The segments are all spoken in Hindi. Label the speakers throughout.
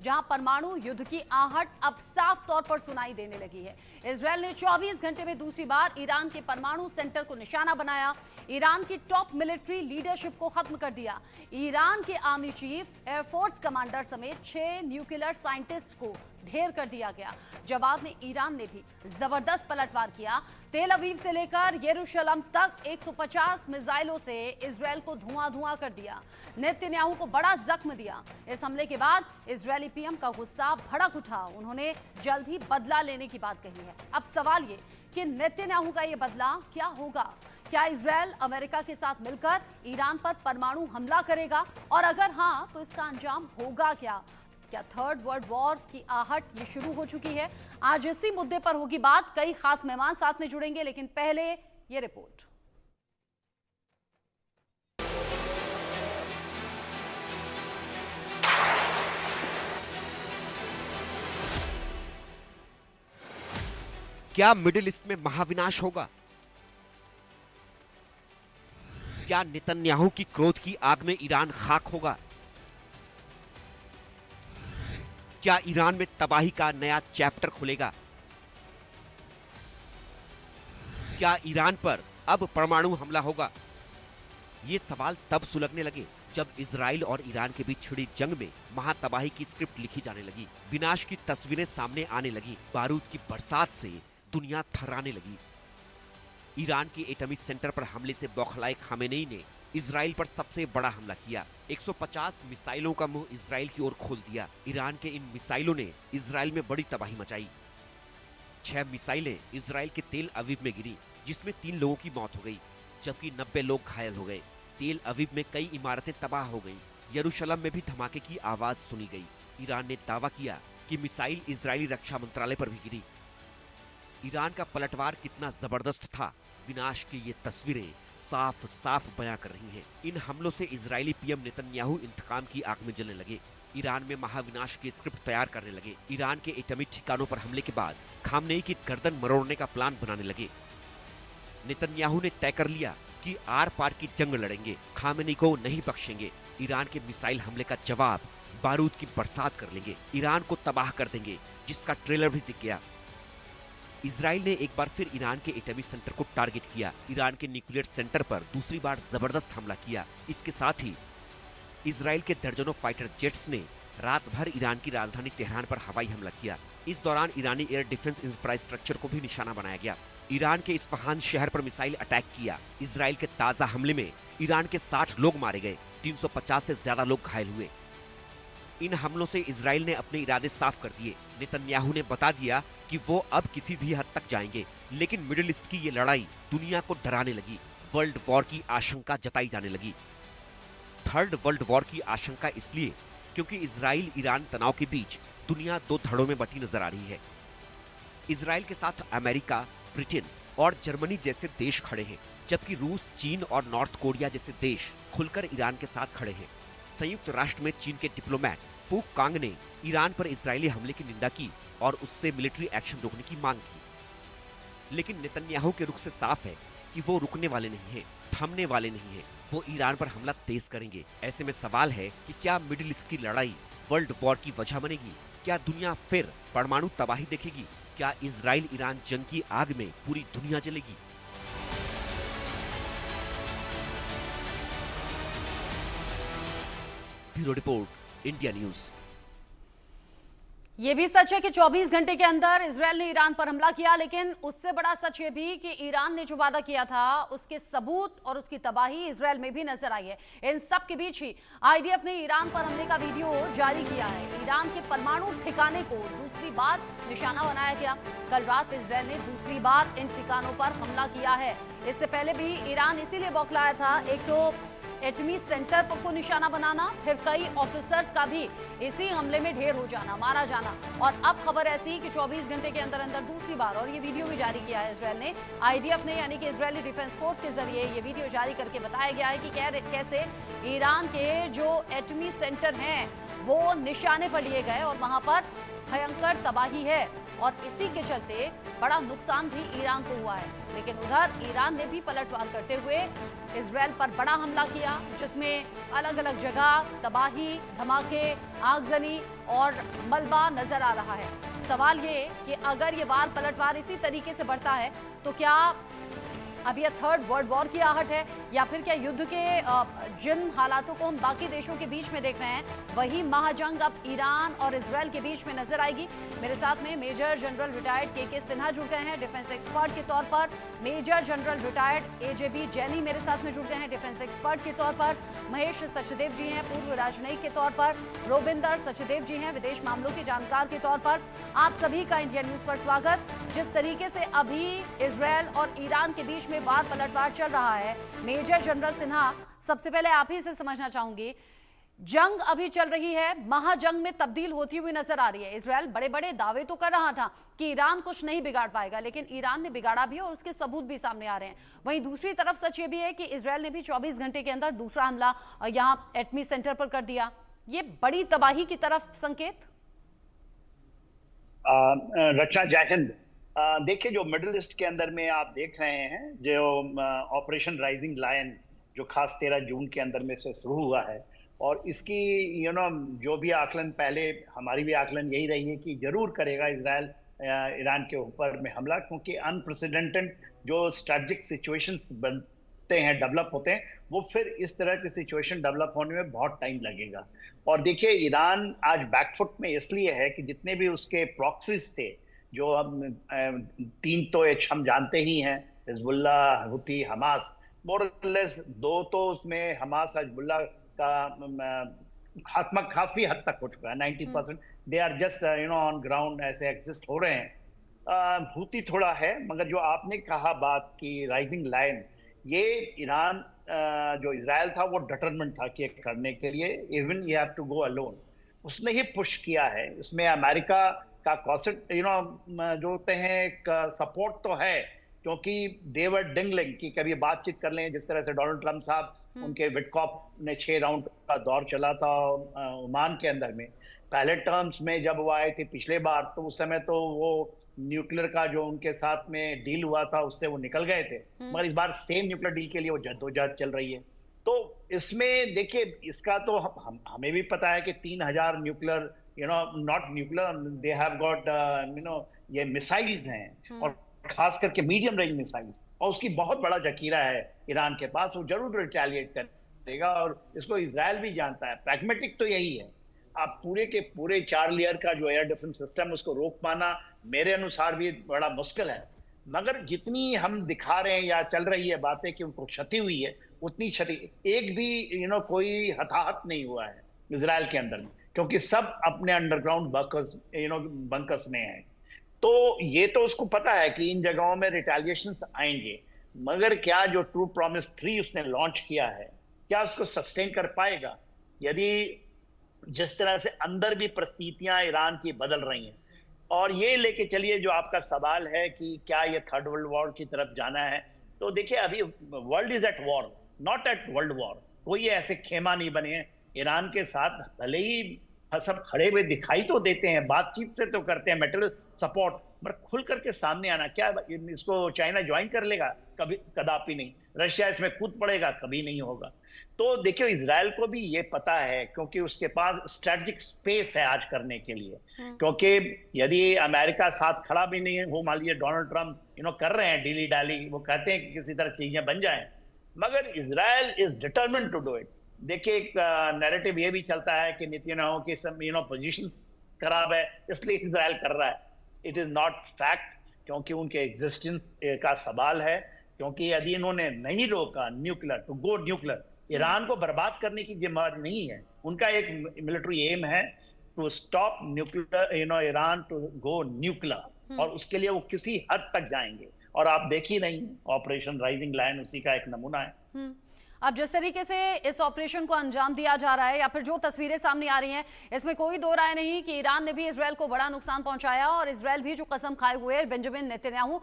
Speaker 1: जहां परमाणु युद्ध की आहट अब साफ तौर पर सुनाई देने लगी है। इजरायल ने 24 घंटे में दूसरी बार ईरान के परमाणु सेंटर को निशाना बनाया, ईरान की टॉप मिलिट्री लीडरशिप को खत्म कर दिया। ईरान के आर्मी चीफ, एयरफोर्स कमांडर समेत 6 न्यूक्लियर साइंटिस्ट को ढेर कर दिया गया। जवाब में ईरान ने भी जबरदस्त पलटवार किया। तेल अवीव से लेकर यरूशलेम तक 150 मिसाइलों से इजरायल को धुआं कर दिया। नेतन्याहू को बड़ा जख्म दिया। इस हमले के बाद इजरायली पीएम का गुस्सा भड़क उठा। उन्होंने जल्द ही बदला लेने की बात कही है। अब सवाल ये कि नेतन्याहू का ये बदला क्या होगा? क्या इजरायल अमेरिका के साथ मिलकर ईरान पर परमाणु हमला करेगा? और अगर हां, तो इसका अंजाम होगा क्या? क्या थर्ड वर्ल्ड वॉर की आहट ये शुरू हो चुकी है? आज इसी मुद्दे पर होगी बात। कई खास मेहमान साथ में जुड़ेंगे, लेकिन पहले ये रिपोर्ट।
Speaker 2: क्या मिडिल ईस्ट में महाविनाश होगा? क्या नेतन्याहू की क्रोध की आग में ईरान खाक होगा? क्या ईरान में तबाही का नया चैप्टर खुलेगा? क्या ईरान पर अब परमाणु हमला होगा? ये सवाल तब सुलगने लगे जब इजराइल और ईरान के बीच छिड़ी जंग में महातबाही की स्क्रिप्ट लिखी जाने लगी। विनाश की तस्वीरें सामने आने लगी। बारूद की बरसात से दुनिया थर्राने लगी। ईरान के एटमी सेंटर पर हमले से बौखलाए खामेनेई ने इजराइल पर सबसे बड़ा हमला किया। 150 मिसाइलों का मुंह इजराइल की ओर खोल दिया। ईरान के इन मिसाइलों ने इजराइल में बड़ी तबाही मचाई। 6 मिसाइलें इजराइल के तेल अवीव में गिरी, जिसमें 3 लोगों की मौत हो गई, जबकि 90 लोग घायल हो गए। तेल अवीव में कई इमारतें तबाह हो गईं। यरूशलेम में भी धमाके की आवाज सुनी गई। ईरान ने दावा किया कि मिसाइल इजरायली रक्षा मंत्रालय पर भी गिरी। ईरान का पलटवार कितना जबरदस्त था, विनाश की ये तस्वीरें साफ साफ बयां कर रही हैं। इन हमलों से इजरायली पीएम नेतन्याहू इंतकाम की आग में जलने लगे। ईरान में महाविनाश की स्क्रिप्ट तैयार करने लगे। ईरान के एटमी ठिकानों पर हमले के बाद खामनेई की गर्दन मरोड़ने का प्लान बनाने लगे। नेतन्याहू ने तय कर लिया कि आर पार की जंग लड़ेंगे, खामेनेई को नहीं बख्शेंगे। ईरान के मिसाइल हमले का जवाब बारूद की बरसात कर लेंगे, ईरान को तबाह कर देंगे, जिसका ट्रेलर भी दिख गया। इजराइल ने एक बार फिर ईरान के एटमी सेंटर को टारगेट किया। ईरान के न्यूक्लियर सेंटर पर दूसरी बार जबरदस्त हमला किया। इसके साथ ही इजराइल के दर्जनों फाइटर जेट्स ने रात भर ईरान की राजधानी तेहरान पर हवाई हमला किया। इस दौरान ईरानी एयर डिफेंस इंफ्रास्ट्रक्चर को भी निशाना बनाया गया। ईरान के इस्फहान शहर पर मिसाइल अटैक किया। इजराइल के ताजा हमले में ईरान के 60 लोग मारे गए, 350 से ज्यादा लोग घायल हुए। इन हमलों से इजराइल ने अपने इरादे साफ कर दिए। नेतन्याहू ने बता दिया कि वो अब किसी भी हद तक जाएंगे, लेकिन मिडिल ईस्ट की ये लड़ाई दुनिया को डराने लगी। वर्ल्ड वॉर की आशंका जताई जाने लगी। थर्ड वर्ल्ड वॉर की आशंका इसलिए क्योंकि इजराइल ईरान तनाव के बीच दुनिया 2 धड़ों में बटी नजर आ रही है। इजराइल के साथ अमेरिका, ब्रिटेन और जर्मनी जैसे देश खड़े हैं, जबकि रूस, चीन और नॉर्थ कोरिया जैसे देश खुलकर ईरान के साथ खड़े हैं। संयुक्त राष्ट्र में चीन के डिप्लोमेट फू कांग ने ईरान पर इजरायली हमले की निंदा की और उससे मिलिट्री एक्शन रोकने की मांग की। लेकिन नेतन्याहू के रुख से साफ है कि वो रुकने वाले नहीं हैं, थमने वाले नहीं हैं। वो ईरान पर हमला तेज करेंगे। ऐसे में सवाल है कि क्या मिडिल ईस्ट की लड़ाई वर्ल्ड वॉर की वजह बनेगी? क्या दुनिया फिर परमाणु तबाही देखेगी? क्या इजराइल ईरान जंग की आग में पूरी दुनिया जलेगी? Bureau report, India news.
Speaker 1: यह भी सच है कि 24 घंटे के अंदर इजरायल ने ईरान पर हमला किया, लेकिन उससे बड़ा सच ये भी कि ईरान ने जो वादा किया था उसके सबूत और उसकी तबाही इजरायल में भी नजर आई है। इन सब के बीच ही आईडीएफ ने ईरान पर हमले का वीडियो जारी किया है। ईरान के परमाणु ठिकाने को दूसरी बार निशाना बनाया गया। कल रात इजरायल ने दूसरी बार इन ठिकानों पर हमला किया है। इससे पहले भी ईरान इसीलिए बौखलाया था, एक तो एटमी सेंटर को निशाना बनाना, फिर कई ऑफिसर्स का भी इसी हमले में ढेर हो जाना, मारा जाना। और अब खबर ऐसी कि 24 घंटे के अंदर अंदर दूसरी बार, और ये वीडियो भी जारी किया है इजरायल ने, आईडीएफ ने, यानी कि इजरायली डिफेंस फोर्स के जरिए ये वीडियो जारी करके बताया गया है कि कैसे ईरान के जो एटमी सेंटर हैं वो निशाने पर लिए गए और वहां पर भयंकर तबाही है और इसी के चलते बड़ा नुकसान भी ईरान को हुआ है। लेकिन उधर ईरान ने भी पलटवार करते हुए इजरायल पर बड़ा हमला किया, जिसमें अलग अलग जगह तबाही, धमाके, आगजनी और मलबा नजर आ रहा है। सवाल ये कि अगर ये वार पलटवार इसी तरीके से बढ़ता है तो क्या अब यह थर्ड वर्ल्ड वॉर की आहट है, या फिर क्या युद्ध के जिन हालातों को हम बाकी देशों के बीच में देख रहे हैं वही महाजंग अब ईरान और इजरायल के बीच में नजर आएगी। मेरे साथ में मेजर जनरल रिटायर्ड के सिन्हा जुड़ गए हैं डिफेंस एक्सपर्ट के तौर पर, मेजर जनरल रिटायर्ड एजेबी जैनी मेरे साथ में जुड़ गए हैं डिफेंस एक्सपर्ट के तौर पर, महेश सचदेव जी हैं पूर्व राजनयिक के तौर पर, रोबिंदर सचदेव जी हैं विदेश मामलों के जानकार के तौर पर। आप सभी का इंडिया न्यूज पर स्वागत। जिस तरीके से अभी इजरायल और ईरान के बीच में वार पलटवार चल रहा है, मेजर जनरल सिन्हा, सबसे पहले आप ही से समझना चाहूंगी, जंग अभी चल रही है, महाजंग में तब्दील होती हुई नजर आ रही है। इजरायल बड़े बड़े दावे तो कर रहा था कि ईरान कुछ नहीं बिगाड़ पाएगा, लेकिन ईरान ने बिगाड़ा भी और उसके सबूत भी सामने आ रहे हैं। वहीं दूसरी तरफ सच ये भी है कि इजरायल ने भी 24 घंटे के अंदर दूसरा हमला यहां एटमी सेंटर पर कर दिया। ये बड़ी तबाही की तरफ संकेत।
Speaker 3: रचना जय हिंद। देखिए, जो मिडिल ईस्ट के अंदर में आप देख रहे हैं, जो ऑपरेशन राइजिंग लायन जो खास 13 जून के अंदर में से शुरू हुआ है, और इसकी जो भी आकलन, पहले हमारी भी आकलन यही रही है कि जरूर करेगा इजरायल ईरान के ऊपर में हमला, क्योंकि अनप्रेसिडेंटेड जो स्ट्रेटेजिक सिचुएशंस बनते हैं, डेवलप होते हैं, वो फिर इस तरह की सिचुएशन डेवलप होने में बहुत टाइम लगेगा। और देखिए, ईरान आज बैकफुट में इसलिए है कि जितने भी उसके प्रॉक्सीज थे, जो हम 3 तो हम जानते ही हैं, हिजबुल्ला, हुती, हमास, मोरलेस 2 तो उसमें हमास हिजबुल्ला का खात्मा काफी हद तक हो चुका है, 90%। They are just on ground, ऐसे एग्जिस्ट हो रहे हैं। हुती थोड़ा है, मगर जो आपने कहा बात की राइजिंग लायन, ये ईरान जो इजराइल था वो डिटरमिन्ड था कि करने के लिए, even you have to go alone, उसने ही पुश किया है। इसमें अमेरिका का कॉन्सेप्ट जो होते हैं सपोर्ट तो है, क्योंकि देवर डिंगलिंग की कभी बातचीत कर लें, जिस तरह से डोनाल्ड ट्रंप साहब, उनके विटकॉफ ने 6 राउंड का दौर चला था ओमान के अंदर में। पहले टर्म्स में जब वो आए थे पिछले बार, तो उस समय तो वो न्यूक्लियर का जो उनके साथ में डील हुआ था उससे वो निकल गए थे, मगर इस बार सेम न्यूक्लियर डील के लिए वो जद्दोजहद चल रही है। तो इसमें देखिए, इसका तो हमें भी पता है कि 3000 nuclear, not nuclear, they have got ये मिसाइल्स हैं, और खास करके मीडियम रेंज मिसाइल्स, और उसकी बहुत बड़ा जखीरा है ईरान के पास। वो जरूर रिटेलिएट करेगा, और इसको इजराइल भी जानता है। प्रैग्मेटिक तो यही है, आप पूरे के पूरे 4 लेयर का जो एयर डिफेंस सिस्टम, उसको रोक पाना मेरे अनुसार भी बड़ा मुश्किल है। मगर जितनी हम दिखा रहे हैं या चल रही है बातें कि उनको क्षति हुई है, उतनी क्षति एक भी कोई हताहत नहीं हुआ है इजराइल के अंदर में, क्योंकि सब अपने अंडरग्राउंड बंकर्स में हैं। तो ये तो उसको पता है कि इन जगहों में रिटेलिएशंस आएंगे, मगर क्या जो ट्रू प्रॉमिस 3 उसने लॉन्च किया है, क्या उसको सस्टेन कर पाएगा? यदि जिस तरह से अंदर भी परिस्थितियां ईरान की बदल रही हैं, और ये लेके चलिए जो आपका सवाल है कि क्या ये थर्ड वर्ल्ड वॉर की तरफ जाना है, तो देखिए, अभी world is at war, not at world war. कोई ऐसे खेमा नहीं बने हैं ईरान के साथ। भले ही सब खड़े हुए दिखाई तो देते हैं, बातचीत से तो करते हैं, मेटेरियल सपोर्ट, पर खुल करके सामने आना, क्या इसको चाइना ज्वाइन कर लेगा? कभी, कदापि नहीं। रशिया इसमें कूद पड़ेगा? कभी नहीं होगा। तो देखियो, इजराइल को भी ये पता है, क्योंकि उसके पास स्ट्रेटेजिक स्पेस है आज करने के लिए। क्योंकि यदि अमेरिका साथ खड़ा भी नहीं है, वो मान लीजिए डोनाल्ड ट्रंप कर रहे हैं डीली डाली, वो कहते हैं कि किसी तरह चीजें बन जाएं, मगर Israel is determined to do it. देखिए, एक नैरेटिव ये भी चलता है कि नेतन्याहू की पोजीशन खराब है इसलिए इजराइल कर रहा है। इट इज नॉट फैक्ट, क्योंकि उनके एग्जिस्टेंस का सवाल है। क्योंकि यदि इन्होंने नहीं रोका nuclear to go nuclear, Iran को बर्बाद करने की जिम्मेदारी नहीं है उनका। एक मिलिट्री एम है to stop nuclear, Iran to go nuclear, और उसके लिए वो किसी हद तक जाएंगे। और आप देख ही नहीं, ऑपरेशन राइजिंग लायन उसी का एक नमूना है।
Speaker 1: अब जिस तरीके से इस ऑपरेशन को अंजाम दिया जा रहा है या फिर जो तस्वीरें सामने आ रही हैं, इसमें कोई दो राय नहीं कि ईरान ने भी इजरायल को बड़ा नुकसान पहुंचाया और इजरायल भी जो कसम खाए हुए है, बेंजामिन नेतन्याहू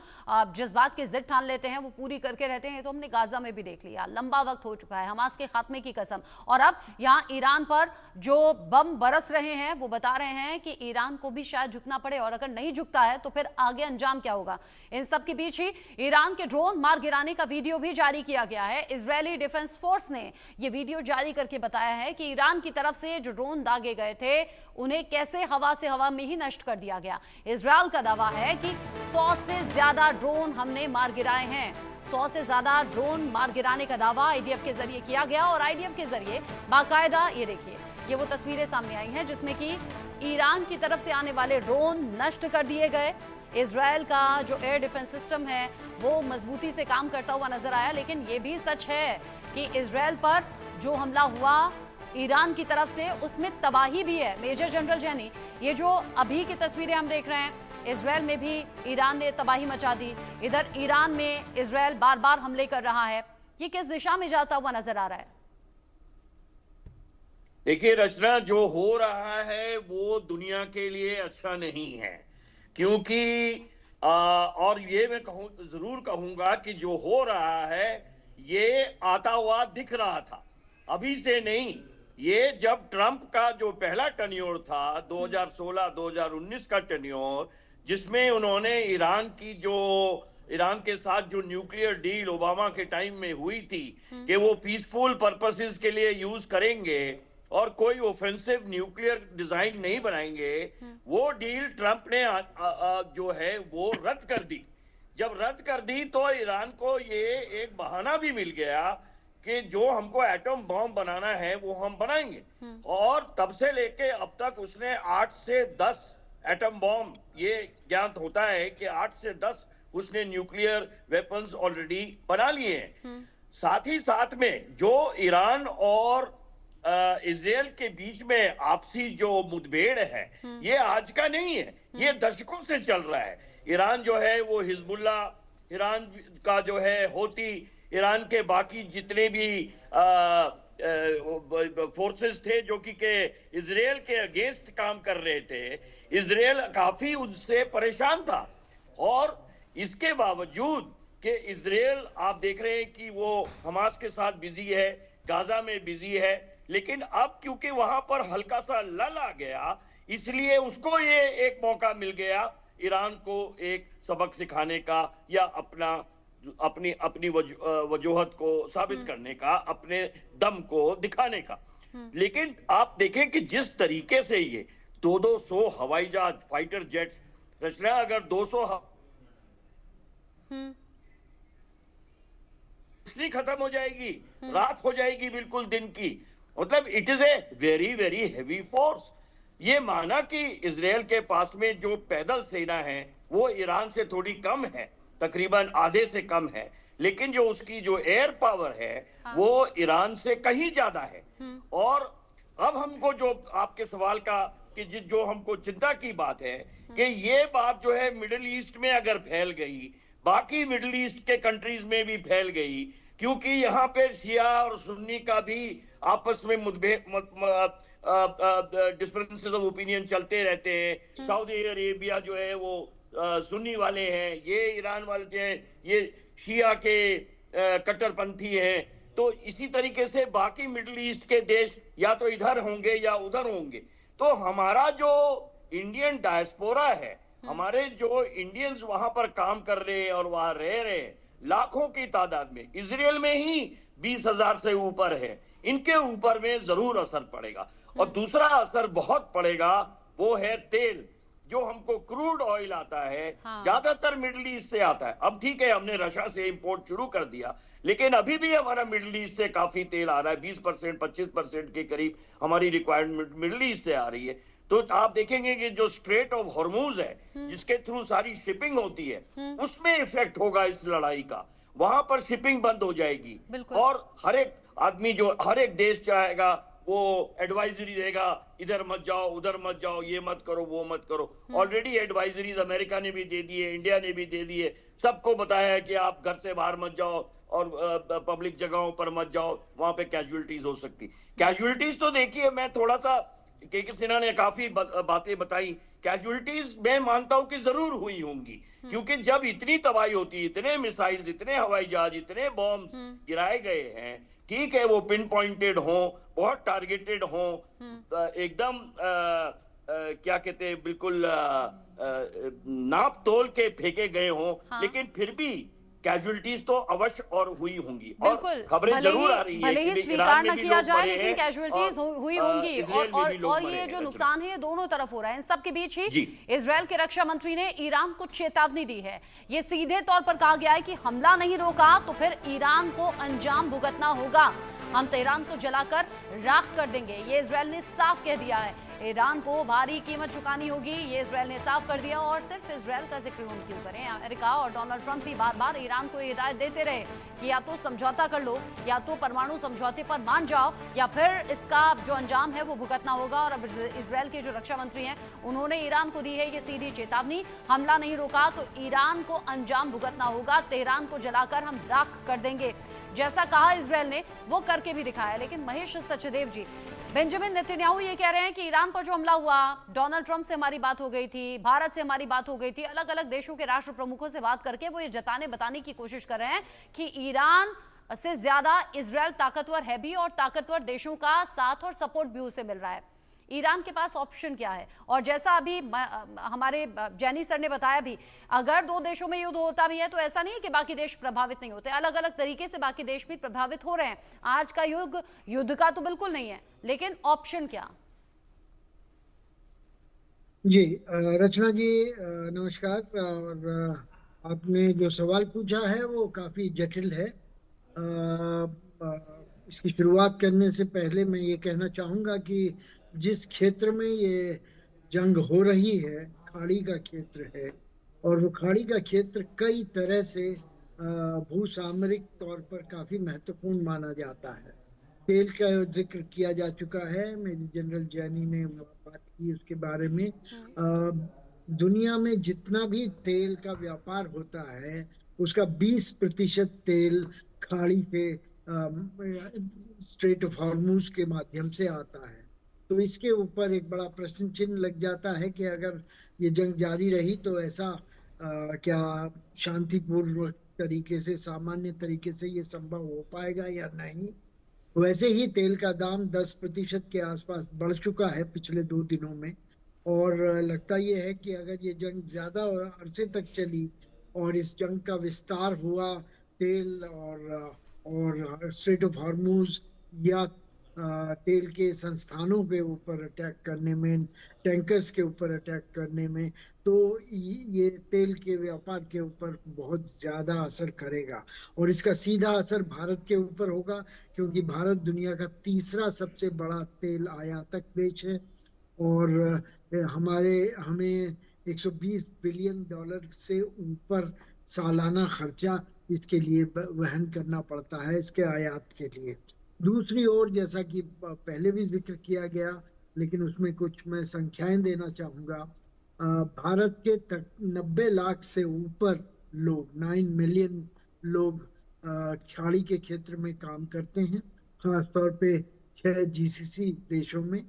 Speaker 1: जिस बात की जिद ठान लेते हैं वो पूरी करके रहते हैं। तो हमने गाजा में भी देख लिया, लंबा वक्त हो चुका है, हमास के खात्मे की कसम। और अब यहाँ ईरान पर जो बम बरस रहे हैं वो बता रहे हैं कि ईरान को भी शायद झुकना पड़े, और अगर नहीं झुकता है तो फिर आगे अंजाम क्या होगा। इन सब के बीच ही ईरान के ड्रोन मार गिराने का वीडियो भी जारी किया गया है। इजरायली डिफेंस फोर्स ने यह वीडियो जारी करके बताया है कि ईरान की तरफ से जो ड्रोन दागे गए थे उन्हें कैसे हवा से हवा में ही नष्ट कर दिया गया। इजरायल का दावा है कि 100 से ज्यादा ड्रोन हमने मार गिराए हैं। 100 से ज्यादा ड्रोन मार गिराने का दावा आईडीएफ के जरिए किया गया और आईडीएफ के जरिए बाकायदा ये देखिए, ये वो तस्वीरें सामने आई हैं जिसमें कि ईरान की तरफ से आने वाले ड्रोन नष्ट कर दिए गए। इजरायल का जो एयर डिफेंस सिस्टम है वो मजबूती से काम करता हुआ नजर आया, लेकिन ये भी सच है कि इजरायल पर जो हमला हुआ ईरान की तरफ से उसमें तबाही भी है। मेजर जनरल जैनी, ये जो अभी की तस्वीरें हम देख रहे हैं, इजरायल में भी ईरान ने तबाही मचा दी, इधर ईरान में इजरायल बार बार हमले कर रहा है। ये किस दिशा में जाता हुआ नजर आ रहा है?
Speaker 4: देखिए रचना, जो हो रहा है वो दुनिया के लिए अच्छा नहीं है, क्योंकि और ये मैं जरूर कहूंगा कि जो हो रहा है ये आता हुआ दिख रहा था, अभी से नहीं। ये जब ट्रंप का जो पहला टेन्योर था 2016-2019 का टेन्योर, जिसमें उन्होंने ईरान के साथ जो न्यूक्लियर डील ओबामा के टाइम में हुई थी कि वो पीसफुल पर्पसेस के लिए यूज करेंगे और कोई ऑफेंसिव न्यूक्लियर डिजाइन नहीं बनाएंगे, वो डील ट्रंप ने जो है वो रद्द कर दी। जब रद्द कर दी तो ईरान को ये एक बहाना भी मिल गया कि जो हमको एटम बॉम्ब बनाना है वो हम बनाएंगे। और तब से लेके अब तक उसने 8 से 10 एटम बॉम्ब, ये ज्ञात होता है कि 8 से 10 उसने न्यूक्लियर वेपन्स ऑलरेडी बना लिए हैं। साथ ही साथ में जो ईरान और इजरायल के बीच में आपसी जो मुठभेड़ है ये आज का नहीं है, ये दशकों से चल रहा है। ईरान जो है वो हिजबुल्ला, ईरान का जो है होती, ईरान के बाकी जितने भी फोर्सेस थे जो कि इजरायल के अगेंस्ट काम कर रहे थे, इजरायल काफी उनसे परेशान था। और इसके बावजूद कि इजरायल आप देख रहे हैं कि वो हमास के साथ बिजी है, गाजा में बिजी है, लेकिन अब क्योंकि वहां पर हल्का सा लल आ गया, इसलिए उसको ये एक मौका मिल गया ईरान को एक सबक सिखाने का या अपनी वजूहत को साबित करने का, अपने दम को दिखाने का। लेकिन आप देखें कि जिस तरीके से ये 200 हवाई जहाज, फाइटर जेट्स, रचना, अगर 200 रोशनी खत्म हो जाएगी, रात हो जाएगी बिल्कुल दिन की, मतलब it is a very very heavy force. ये माना कि इजरायल के पास में जो पैदल सेना है वो ईरान से थोड़ी कम है, तकरीबन आधे से कम है, लेकिन जो उसकी जो एयर पावर है वो ईरान से कहीं ज्यादा है। और अब हमको जो आपके सवाल का कि जो हमको चिंता की बात है कि ये बात जो है मिडिल ईस्ट में अगर फैल गई, बाकी मिडिल ईस्ट के कंट्रीज में भी फैल गई, क्योंकि यहाँ पे शिया और सुन्नी का भी आपस में डिफरेंसेस ऑफ ओपिनियन चलते रहते हैं। सऊदी अरेबिया जो है वो सुन्नी वाले हैं, ये ईरान वाले हैं, ये शिया के कट्टरपंथी हैं। तो इसी तरीके से बाकी मिडिल ईस्ट के देश या तो इधर होंगे या उधर होंगे। तो हमारा जो इंडियन डायस्पोरा है, हमारे जो इंडियंस वहां पर काम कर रहे हैं और वहां रह रहे हैं लाखों की तादाद में, इजरायल में ही 20,000 से ऊपर है, इनके ऊपर में जरूर असर पड़ेगा। और दूसरा असर बहुत पड़ेगा वो है तेल, जो हमको क्रूड ऑयल आता है, ज्यादातर मिडिल ईस्ट से आता है। अब ठीक है, हमने रशिया से इंपोर्ट शुरू कर दिया, लेकिन अभी भी हमारा मिडिल ईस्ट से काफी तेल आ रहा है, 20% 25% के करीब हमारी रिक्वायरमेंट मिडिल ईस्ट से आ रही है। तो आप देखेंगे कि जो स्ट्रेट ऑफ हॉर्मुज है, जिसके थ्रू सारी शिपिंग होती है, उसमें इफेक्ट होगा इस लड़ाई का। वहां पर शिपिंग बंद हो जाएगी और हर एक आदमी, जो हर एक देश चाहेगा, वो एडवाइजरी देगा, इधर मत जाओ, उधर मत जाओ, ये मत करो, वो मत करो। ऑलरेडी एडवाइजरीज अमेरिका ने भी दे दी है, इंडिया ने भी दे दी है, सबको बताया है कि आप घर से बाहर मत जाओ, और पब्लिक जगहों पर मत जाओ, वहां पे कैजुअलिटीज हो सकती। कैजुअलिटीज तो देखिए, मैं थोड़ा सा, के सिन्हा ने काफी बातें बताई, कैजुअलिटीज मैं मानता हूं कि जरूर हुई होंगी, क्योंकि जब इतनी तबाही होती है, इतने मिसाइल्स, इतने हवाई जहाज, इतने बॉम्ब गिराए गए हैं, ठीक है वो पिन पॉइंटेड हो, बहुत टारगेटेड हो, एकदम क्या कहते हैं, बिल्कुल नाप तोल के फेंके गए हों,
Speaker 1: हाँ।
Speaker 4: लेकिन फिर भी कैजुअलिटीज तो अवश्य और हुई होंगी, और
Speaker 1: बिल्कुल,
Speaker 4: खबरें जरूर आ रही है
Speaker 1: भले ही
Speaker 4: कि
Speaker 1: स्वीकार
Speaker 4: ईरान
Speaker 1: न
Speaker 4: में भी
Speaker 1: किया
Speaker 4: लोग
Speaker 1: जाए,
Speaker 4: मरे
Speaker 1: लेकिन
Speaker 4: हैं
Speaker 1: कैजुअलिटीज हुई
Speaker 4: और
Speaker 1: होंगी,
Speaker 4: इजराइल में भी लोग
Speaker 1: और
Speaker 4: मरे हैं।
Speaker 1: ये जो नुकसान है ये दोनों तरफ हो रहा है। इन सब के बीच ही
Speaker 4: जी।
Speaker 1: इजराइल के रक्षा मंत्री ने ईरान को चेतावनी दी है। ये सीधे तौर पर कहा गया है कि हमला नहीं रोका तो फिर ईरान को अंजाम भुगतना होगा, हम तेहरान को जलाकर राख कर देंगे। ये इजराइल ने साफ कह दिया है, ईरान को भारी कीमत चुकानी होगी, ये इजराइल ने साफ कर दिया। और सिर्फ इजराइल का जिक्र हम क्यों करें, अमेरिका और डोनाल्ड ट्रंप भी बार बार ईरान को हिदायत देते रहे कि या तो समझौता कर लो, या तो परमाणु समझौते पर मान जाओ, या फिर इसका जो अंजाम है वो भुगतना होगा। और अब इजराइल के जो रक्षा मंत्री हैं उन्होंने ईरान को दी है ये सीधी चेतावनी, हमला नहीं रोका तो ईरान को अंजाम भुगतना होगा, तेहरान को जलाकर हम राख कर देंगे। जैसा कहा इजराइल ने वो करके भी दिखाया। लेकिन महेश सचदेव जी, बेंजामिन नेतन्याहू ये कह रहे हैं कि ईरान पर जो हमला हुआ, डोनाल्ड ट्रंप से हमारी बात हो गई थी, भारत से हमारी बात हो गई थी, अलग अलग देशों के राष्ट्र प्रमुखों से बात करके वो ये बताने की कोशिश कर रहे हैं कि ईरान से ज्यादा इजराइल ताकतवर है भी, और ताकतवर देशों का साथ और सपोर्ट भी उसे मिल रहा है। ईरान के पास ऑप्शन क्या है? और जैसा अभी हमारे जैनी सर ने बताया भी, अगर दो देशों में युद्ध होता भी है तो ऐसा नहीं है कि बाकी देश प्रभावित नहीं होते, अलग अलग तरीके से बाकी देश भी प्रभावित हो रहे हैं। आज का युग युद्ध का तो बिल्कुल नहीं है, लेकिन ऑप्शन क्या?
Speaker 5: जी रचना जी, नमस्कार। और आपने जो सवाल पूछा है वो काफी जटिल है। इसकी शुरुआत करने से पहले मैं ये कहना चाहूंगा कि जिस क्षेत्र में ये जंग हो रही है, खाड़ी का क्षेत्र है, और वो खाड़ी का क्षेत्र कई तरह से भूसामरिक तौर पर काफी महत्वपूर्ण माना जाता है। तेल का जिक्र किया जा चुका है, मेजर जनरल जैनी ने बात की उसके बारे में। दुनिया में जितना भी तेल का व्यापार होता है उसका 20% तेल खाड़ी के स्ट्रेट ऑफ हॉर्मुज के माध्यम से आता है। तो इसके ऊपर एक बड़ा प्रश्न चिन्ह लग जाता है कि अगर ये जंग जारी रही तो ऐसा क्या शांतिपूर्वक तरीके से, सामान्य तरीके से ये संभव हो पाएगा या नहीं। वैसे ही तेल का दाम 10% के आसपास बढ़ चुका है पिछले 2 दिनों में, और लगता ये है कि अगर ये जंग ज्यादा अरसे तक चली और इस जंग का विस्तार हुआ तेल और स्ट्रेट ऑफ हॉर्मुज या तेल के संस्थानों के ऊपर अटैक करने में, टैंकर्स के ऊपर अटैक करने में, तो ये तेल के व्यापार के ऊपर बहुत ज्यादा असर करेगा। और इसका सीधा असर भारत के ऊपर होगा, क्योंकि भारत दुनिया का तीसरा सबसे बड़ा तेल आयातक देश है, और हमें 120 बिलियन डॉलर से ऊपर सालाना खर्चा इसके लिए वहन करना पड़ता है, इसके आयात के लिए। दूसरी ओर, जैसा कि पहले भी जिक्र किया गया, लेकिन उसमें कुछ मैं संख्याएं देना चाहूंगा। भारत के 90 लाख से ऊपर लोग, 9 मिलियन लोग खाड़ी के क्षेत्र में काम करते हैं, खासतौर पे 6 जीसीसी देशों में।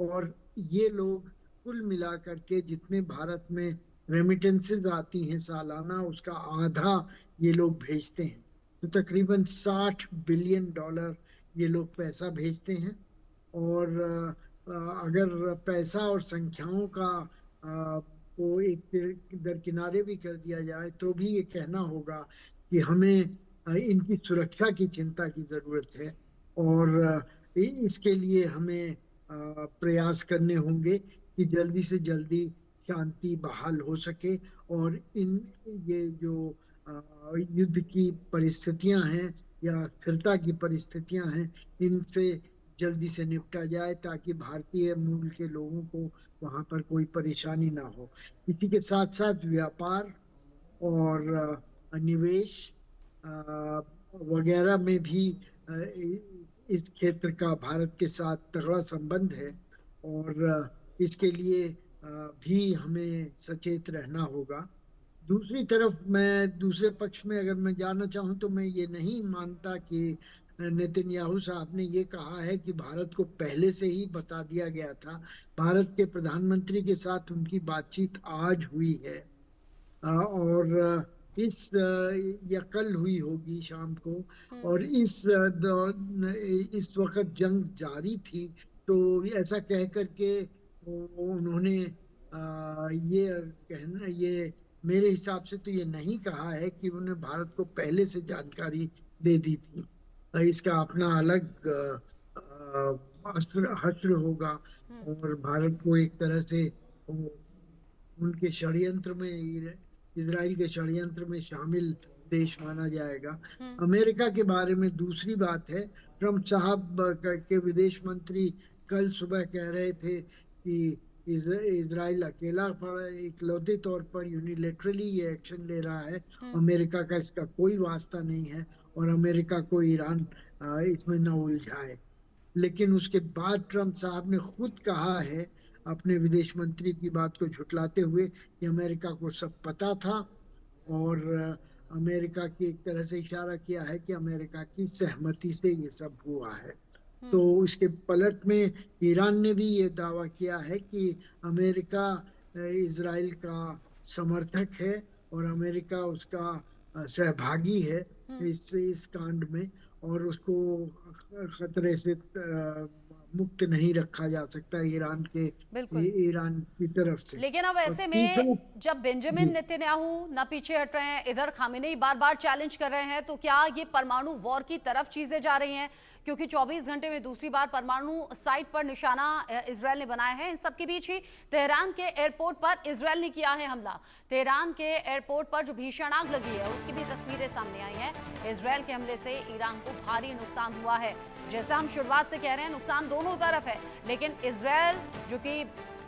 Speaker 5: और ये लोग कुल मिलाकर के जितने भारत में रेमिटेंसेस आती हैं सालाना, उसका आधा ये लोग भेजते हैं। तो तकरीबन 60 बिलियन डॉलर ये लोग पैसा भेजते हैं। और अगर पैसा और संख्याओं का को एक दरकिनारे भी कर दिया जाए तो भी ये कहना होगा कि हमें इनकी सुरक्षा की चिंता की जरूरत है, और इसके लिए हमें प्रयास करने होंगे कि जल्दी से जल्दी शांति बहाल हो सके, और ये जो युद्ध की परिस्थितियां हैं या स्थिरता की परिस्थितियां हैं, इनसे जल्दी से निपटा जाए, ताकि भारतीय मूल के लोगों को वहां पर कोई परेशानी ना हो। इसी के साथ साथ व्यापार और निवेश वगैरह में भी इस क्षेत्र का भारत के साथ तगड़ा संबंध है, और इसके लिए भी हमें सचेत रहना होगा। दूसरी तरफ मैं दूसरे पक्ष में अगर मैं जाना चाहूँ तो मैं ये नहीं मानता कि नेतन्याहू साहब ने ये कहा है कि भारत को पहले से ही बता दिया गया था। भारत के प्रधानमंत्री के साथ उनकी बातचीत आज हुई है, और या कल हुई होगी शाम को। और इस वक्त जंग जारी थी, तो ऐसा कह करके उन्होंने ये कहना, ये मेरे हिसाब से तो ये नहीं कहा है कि उन्हें भारत को पहले से जानकारी दे दी थी। इसका अपना अलग हश्र होगा, और भारत को एक तरह से उनके षड्यंत्र में, इजराइल के षड्यंत्र में शामिल देश माना जाएगा। अमेरिका के बारे में दूसरी बात है, ट्रम्प साहब के विदेश मंत्री कल सुबह कह रहे थे कि इजराइल अकेला इकलौते तौर पर यूनिलेटरली ये एक्शन ले रहा है, अमेरिका का इसका कोई वास्ता नहीं है, और अमेरिका को ईरान इसमें न उलझाए। लेकिन उसके बाद ट्रम्प साहब ने खुद कहा है, अपने विदेश मंत्री की बात को झुटलाते हुए, कि अमेरिका को सब पता था, और अमेरिका की एक तरह से इशारा किया है कि अमेरिका की सहमति से ये सब हुआ है। तो उसके पलट में ईरान ने भी ये दावा किया है कि अमेरिका इजराइल का समर्थक है, और अमेरिका उसका सहभागी है इस कांड में, और उसको खतरे से मुक्त नहीं रखा जा सकता ईरान की तरफ से।
Speaker 1: लेकिन अब ऐसे में जब बेंजामिन नेतन्याहू ना पीछे हट रहे हैं, इधर खामेनेई बार बार चैलेंज कर रहे हैं, तो क्या ये परमाणु वॉर की तरफ चीजें जा रही हैं? क्योंकि 24 घंटे में दूसरी बार परमाणु साइट पर निशाना इजरायल ने बनाया है। इन सबके बीच ही तेहरान के एयरपोर्ट पर इजरायल ने किया है हमला। तेहरान के एयरपोर्ट पर जो भीषण आग लगी है, उसकी भी तस्वीरें सामने आई हैं। इजरायल के हमले से ईरान को भारी नुकसान हुआ है। जैसा हम शुरुआत से कह रहे हैं, नुकसान दोनों तरफ है, लेकिन इजरायल जो कि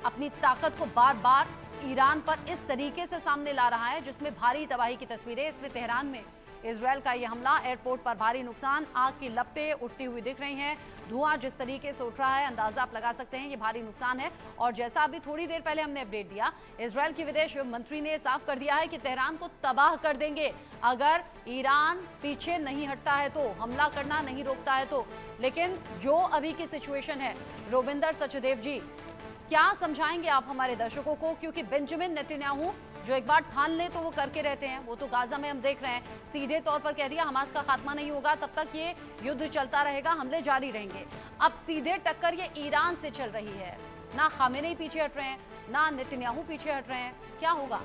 Speaker 1: अपनी ताकत को बार बार ईरान पर इस तरीके से सामने ला रहा है, जिसमें भारी तबाही की तस्वीरें। इसमें तेहरान में इजरायल का यह हमला, एयरपोर्ट पर भारी नुकसान, आग की लपटें उठती हुई दिख रही हैं, धुआं जिस तरीके से उठ रहा है, अंदाजा आप लगा सकते हैं ये भारी नुकसान है। और जैसा अभी थोड़ी देर पहले हमने अपडेट दिया, इजरायल के विदेश मंत्री ने साफ कर दिया है कि तेहरान को तबाह कर देंगे अगर ईरान पीछे नहीं हटता है, तो हमला करना नहीं रोकता है तो। लेकिन जो अभी की सिचुएशन है, रोविंदर सचदेव जी, क्या समझाएंगे आप हमारे दर्शकों को? क्योंकि बेंजामिन नेतन्याहू जो एक बार ठान ले तो वो करके रहते हैं। वो तो गाजा में हम देख रहे हैं, सीधे तौर पर कह दिया हमास का खात्मा नहीं होगा तब तक ये युद्ध चलता रहेगा, हमले जारी रहेंगे। अब सीधे टक्कर ये ईरान से चल रही है, ना खामेनेई पीछे हट रहे हैं, ना नेतन्याहू पीछे हट रहे हैं, क्या होगा?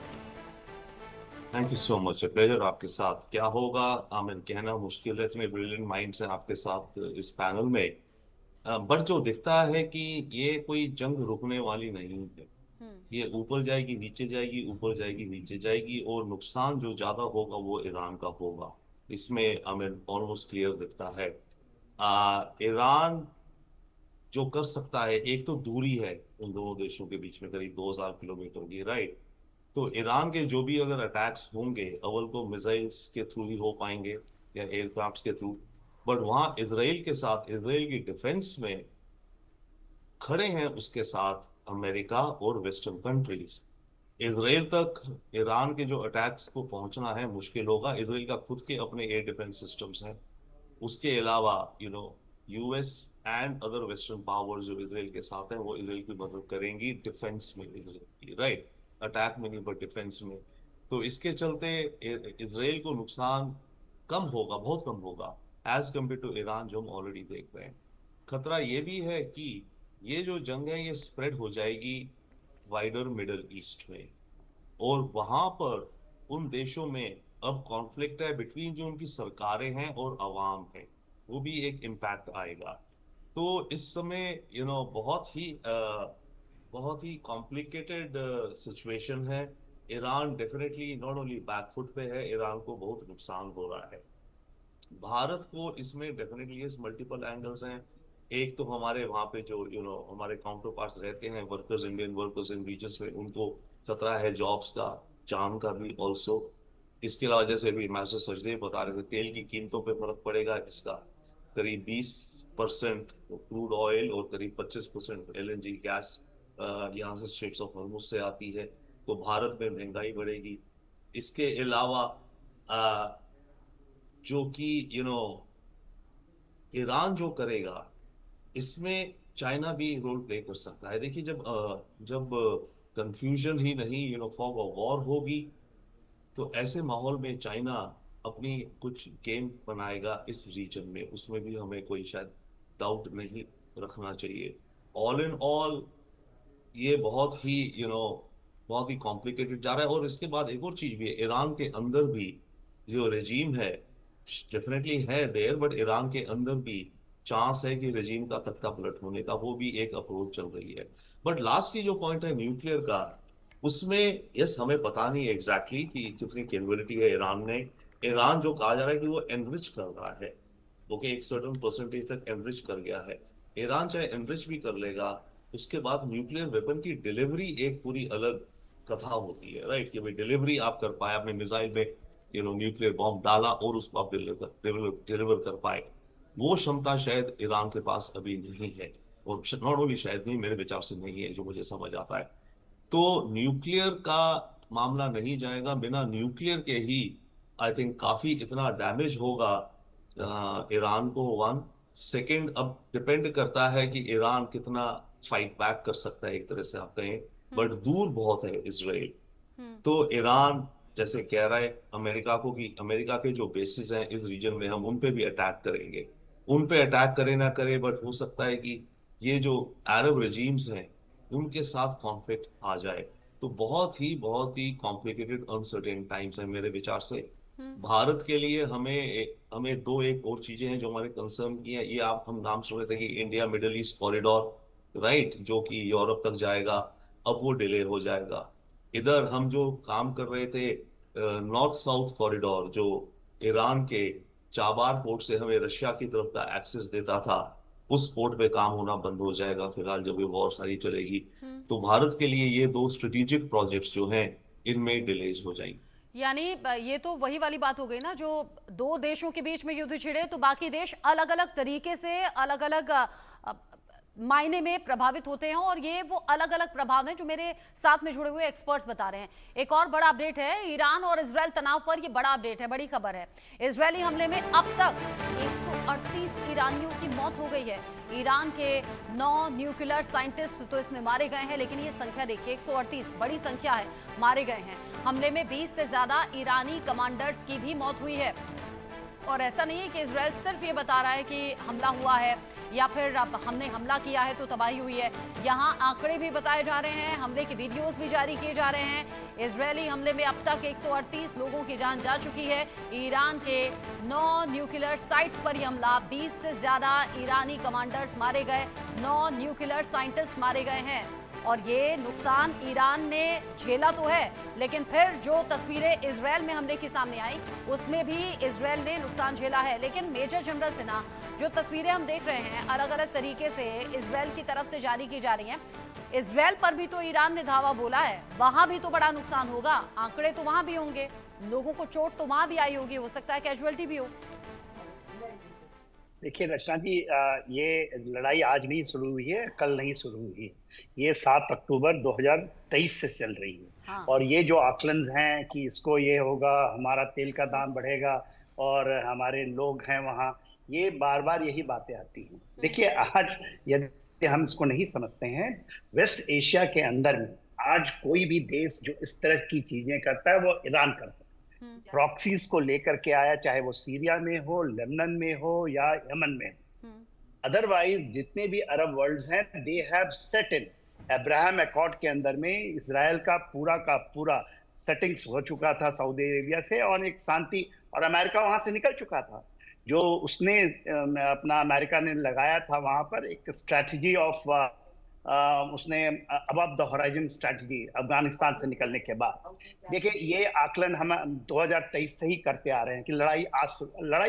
Speaker 6: Thank you so much, pleasure आपके साथ। क्या होगा आमिर, कहना मुश्किल है, इतने ब्रिलियंट माइंड्स हैं आपके साथ इस पैनल में। बट जो दिखता है कि ये कोई जंग रुकने वाली नहीं है। ये ऊपर जाएगी, नीचे जाएगी, ऊपर जाएगी, नीचे जाएगी, और नुकसान जो ज्यादा होगा वो ईरान का होगा। इसमें हमें ऑलमोस्ट क्लियर दिखता है। ईरान जो कर सकता है, एक तो दूरी है उन दोनों देशों के बीच में करीब 2000 किलोमीटर की, राइट। तो ईरान के जो भी अगर अटैक्स होंगे, अव्वल तो मिसाइल्स के थ्रू ही हो पाएंगे या एयरक्राफ्ट के थ्रू, बट वहां इसराइल के साथ, इसराइल की डिफेंस में खड़े हैं उसके साथ अमेरिका और वेस्टर्न कंट्रीज। इसराइल तक ईरान के जो अटैक्स को पहुंचना है मुश्किल होगा। इसराइल का खुद के अपने एयर डिफेंस सिस्टम्स हैं, उसके अलावा US and other western powers जो इसराइल के साथ हैं, वो इसराइल की मदद करेंगी डिफेंस में, इसराइल की, राइट, अटैक में नहीं बट डिफेंस में। तो इसके चलते इसराइल को नुकसान कम होगा, बहुत कम होगा एज कम्पेयर टू ईरान, जो हम ऑलरेडी देख रहे हैं। खतरा ये भी है कि ये जो जंग है ये स्प्रेड हो जाएगी वाइडर मिडल ईस्ट में, और वहां पर उन देशों में अब कॉन्फ्लिक्ट है बिटवीन जो उनकी सरकारें हैं और अवाम है, वो भी एक इम्पैक्ट आएगा। तो इस समय बहुत ही कॉम्प्लिकेटेड सिचुएशन है। Iran definitely not only back foot पे है, ईरान को बहुत नुकसान हो रहा है। भारत को इसमें डेफिनेटली मल्टीपल एंगल्स हैं। एक तो हमारे वहाँ पे जो हमारे काउंटर पार्ट्स रहते हैं, workers, Indian workers in regions में, उनको खतरा है जॉब्स का, जान का भी ऑल्सो। इसके अलावा जैसे भी मास्टर सचदेव बता रहे थे, तेल की कीमतों पे फर्क पड़ेगा इसका। करीब 20% क्रूड ऑयल और करीब 25% LNG गैस यहाँ से स्ट्रेट्स ऑफ हॉर्मुज से आती है, तो भारत में महंगाई बढ़ेगी। इसके अलावा जो कि ईरान जो करेगा इसमें चाइना भी रोल प्ले कर सकता है। देखिए, जब कंफ्यूजन ही नहीं फॉग ऑफ वॉर होगी, तो ऐसे माहौल में चाइना अपनी कुछ गेम बनाएगा इस रीजन में, उसमें भी हमें कोई शायद डाउट नहीं रखना चाहिए। ऑल इन ऑल ये बहुत ही कॉम्प्लिकेटेड जा रहा है। और इसके बाद एक और चीज भी है, ईरान के अंदर भी जो रेजीम है डेफिनेटली है देयर, बट ईरान के अंदर भी चांस है कि रेजीम का तख्ता पलट होने का, वो भी एक अप्रोच चल रही है। बट लास्ट की जो पॉइंट है न्यूक्लियर का, उसमें यस हमें पता नहीं एग्जैक्टली कि कितनी कैपेबिलिटी है ईरान ने। ईरान जो कहा जा रहा है कि वो एनरिच कर रहा है, ओके, एक सर्टेन परसेंटेज तक एनरिच कर गया है। ईरान चाहे एनरिच भी कर लेगा, उसके बाद न्यूक्लियर वेपन की डिलीवरी एक पूरी अलग कथा होती है, राइट, कि भाई डिलीवरी आप कर पाए, आपने मिसाइल में न्यूक्लियर बॉम्ब डाला और उसको आप डिलीवर कर पाए, वो क्षमता शायद ईरान के पास अभी नहीं है। और नॉट ओनली शायद नहीं, मेरे विचार से नहीं है, जो मुझे समझ आता है। तो न्यूक्लियर का मामला नहीं जाएगा, बिना न्यूक्लियर के ही आई थिंक काफी इतना डैमेज होगा ईरान को। वन सेकेंड, अब डिपेंड करता है कि ईरान कितना फाइट बैक कर सकता है, एक तरह से आप कहें, बट दूर बहुत है इजराइल। तो ईरान जैसे कह रहा है अमेरिका को कि अमेरिका के जो बेसिस हैं इस रीजन में, हम उन पे भी अटैक करेंगे। उन पे अटैक करे ना करे, बट हो सकता है कि ये जो अरब रेजीम्स हैं उनके साथ कॉन्फ्लिक्ट आ जाए। तो बहुत ही कॉम्प्लिकेटेड अनसर्टेन टाइम्स हैं मेरे विचार से। भारत के लिए हमें एक और चीजें हैं जो हमारे कंसर्न की है। ये हम नाम सुन रहे थे कि India middle east corridor, right, जो कि यूरोप तक जाएगा, अब वो डिले हो जाएगा। इधर हम जो काम कर रहे थे नॉर्थ साउथ कॉरिडोर, जो ईरान के चाबार पोर्ट से हमें रशिया की तरफ का एक्सेस देता था, उस पोर्ट पे काम होना बंद हो जाएगा फिलहाल, जब ये वॉर सारी चलेगी। तो भारत के लिए ये दो स्ट्रेटेजिक प्रोजेक्ट्स जो हैं इनमें डिलेज हो जाएंगे।
Speaker 1: यानी ये तो वही वाली बात हो गई ना, जो दो देशों के बीच में युद्ध छिड़े तो बाकी देश अलग अलग तरीके से अलग अलग मायने में प्रभावित होते हैं, और ये वो अलग अलग प्रभाव हैं जो मेरे साथ में जुड़े हुए एक्सपर्ट्स बता रहे हैं। एक और बड़ा अपडेट है, ईरान और इजरायल तनाव पर, ये बड़ा अपडेट है, बड़ी खबर है। इजरायली हमले में अब तक 138 ईरानियों की मौत हो गई है। ईरान के 9 न्यूक्लियर साइंटिस्ट तो इसमें मारे गए हैं, लेकिन ये संख्या देखिए 138 बड़ी संख्या है, मारे गए हैं। हमले में 20 से ज्यादा ईरानी कमांडर्स की भी मौत हुई है। और ऐसा नहीं है कि इजरायल सिर्फ ये बता रहा है कि हमला हुआ है या फिर हमने हमला किया है तो तबाही हुई है। यहाँ आंकड़े भी बताए जा रहे हैं, हमले के वीडियोस भी जारी किए जा रहे हैं। इजरायली हमले में अब तक 138 लोगों की जान जा चुकी है। ईरान के 9 न्यूक्लियर साइट्स पर यह हमला, 20 से ज्यादा ईरानी कमांडर्स मारे गए, 9 न्यूक्लियर साइंटिस्ट मारे गए हैं। और ये नुकसान ईरान ने झेला तो है, लेकिन फिर जो तस्वीरें इजरायल में हमले की सामने आई उसमें भी इजरायल ने नुकसान झेला है। लेकिन मेजर जनरल से ना, जो तस्वीरें हम देख रहे हैं अलग अलग तरीके से इजरायल की तरफ से जारी की जा रही हैं, इजरायल पर भी तो ईरान ने धावा बोला है, वहां भी तो बड़ा नुकसान होगा। आंकड़े तो वहां भी होंगे, लोगों को चोट तो वहां भी आई होगी, हो सकता है कैजुअलिटी भी हो।
Speaker 3: देखिए रचना जी, ये लड़ाई आज नहीं शुरू हुई है, कल नहीं शुरू हुई, ये 7 अक्टूबर 2023 से चल रही है।
Speaker 1: हाँ।
Speaker 3: और ये जो आकलन हैं कि इसको ये होगा, हमारा तेल का दाम बढ़ेगा और हमारे लोग हैं वहाँ, ये बार बार यही बातें आती हैं। देखिए आज यदि हम इसको नहीं समझते हैं, वेस्ट एशिया के अंदर में आज कोई भी देश जो इस तरह की चीजें करता है वो ईरान करता है। प्रॉक्सीज को लेकर के आया, चाहे वो सीरिया में हो, लेबनान में हो या यमन में हो। अदरवाइज जितने भी अरब वर्ल्ड्स हैं, they have set in Abraham accord के अंदर में इसराइल का पूरा सेटिंग्स हो चुका था सऊदी अरेबिया से, और एक शांति, और अमेरिका वहां से निकल चुका था। जो उसने अपना अमेरिका ने लगाया था वहां पर एक स्ट्रैटेजी ऑफ उसने above the horizon strategy Afghanistan से निकलने के बाद। देखिए ये आकलन हम 2023 से ही करते आ रहे हैं कि लड़ाई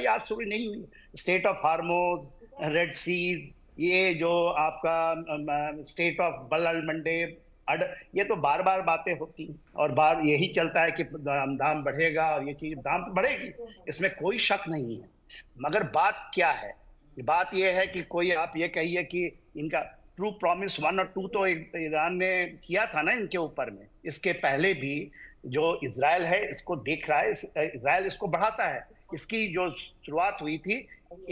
Speaker 3: आज शुरू नहीं हुई। State of Hormuz, red seas, ये जो आपका स्टेट ऑफ बब अल मंडेब, ये तो बार बार बातें होती और बार यही चलता है कि दाम बढ़ेगा और ये चीज दाम बढ़ेगी, इसमें कोई शक नहीं है। मगर बात क्या है? बात यह है कि कोई आप ये कहिए कि इनका ट्रू प्रॉमिस 1 और 2 तो ईरान ने किया था ना इनके ऊपर में। इसके पहले भी जो इजराइल है इसको देख रहा है, इजराइल इसको बढ़ाता है। इसकी जो शुरुआत हुई थी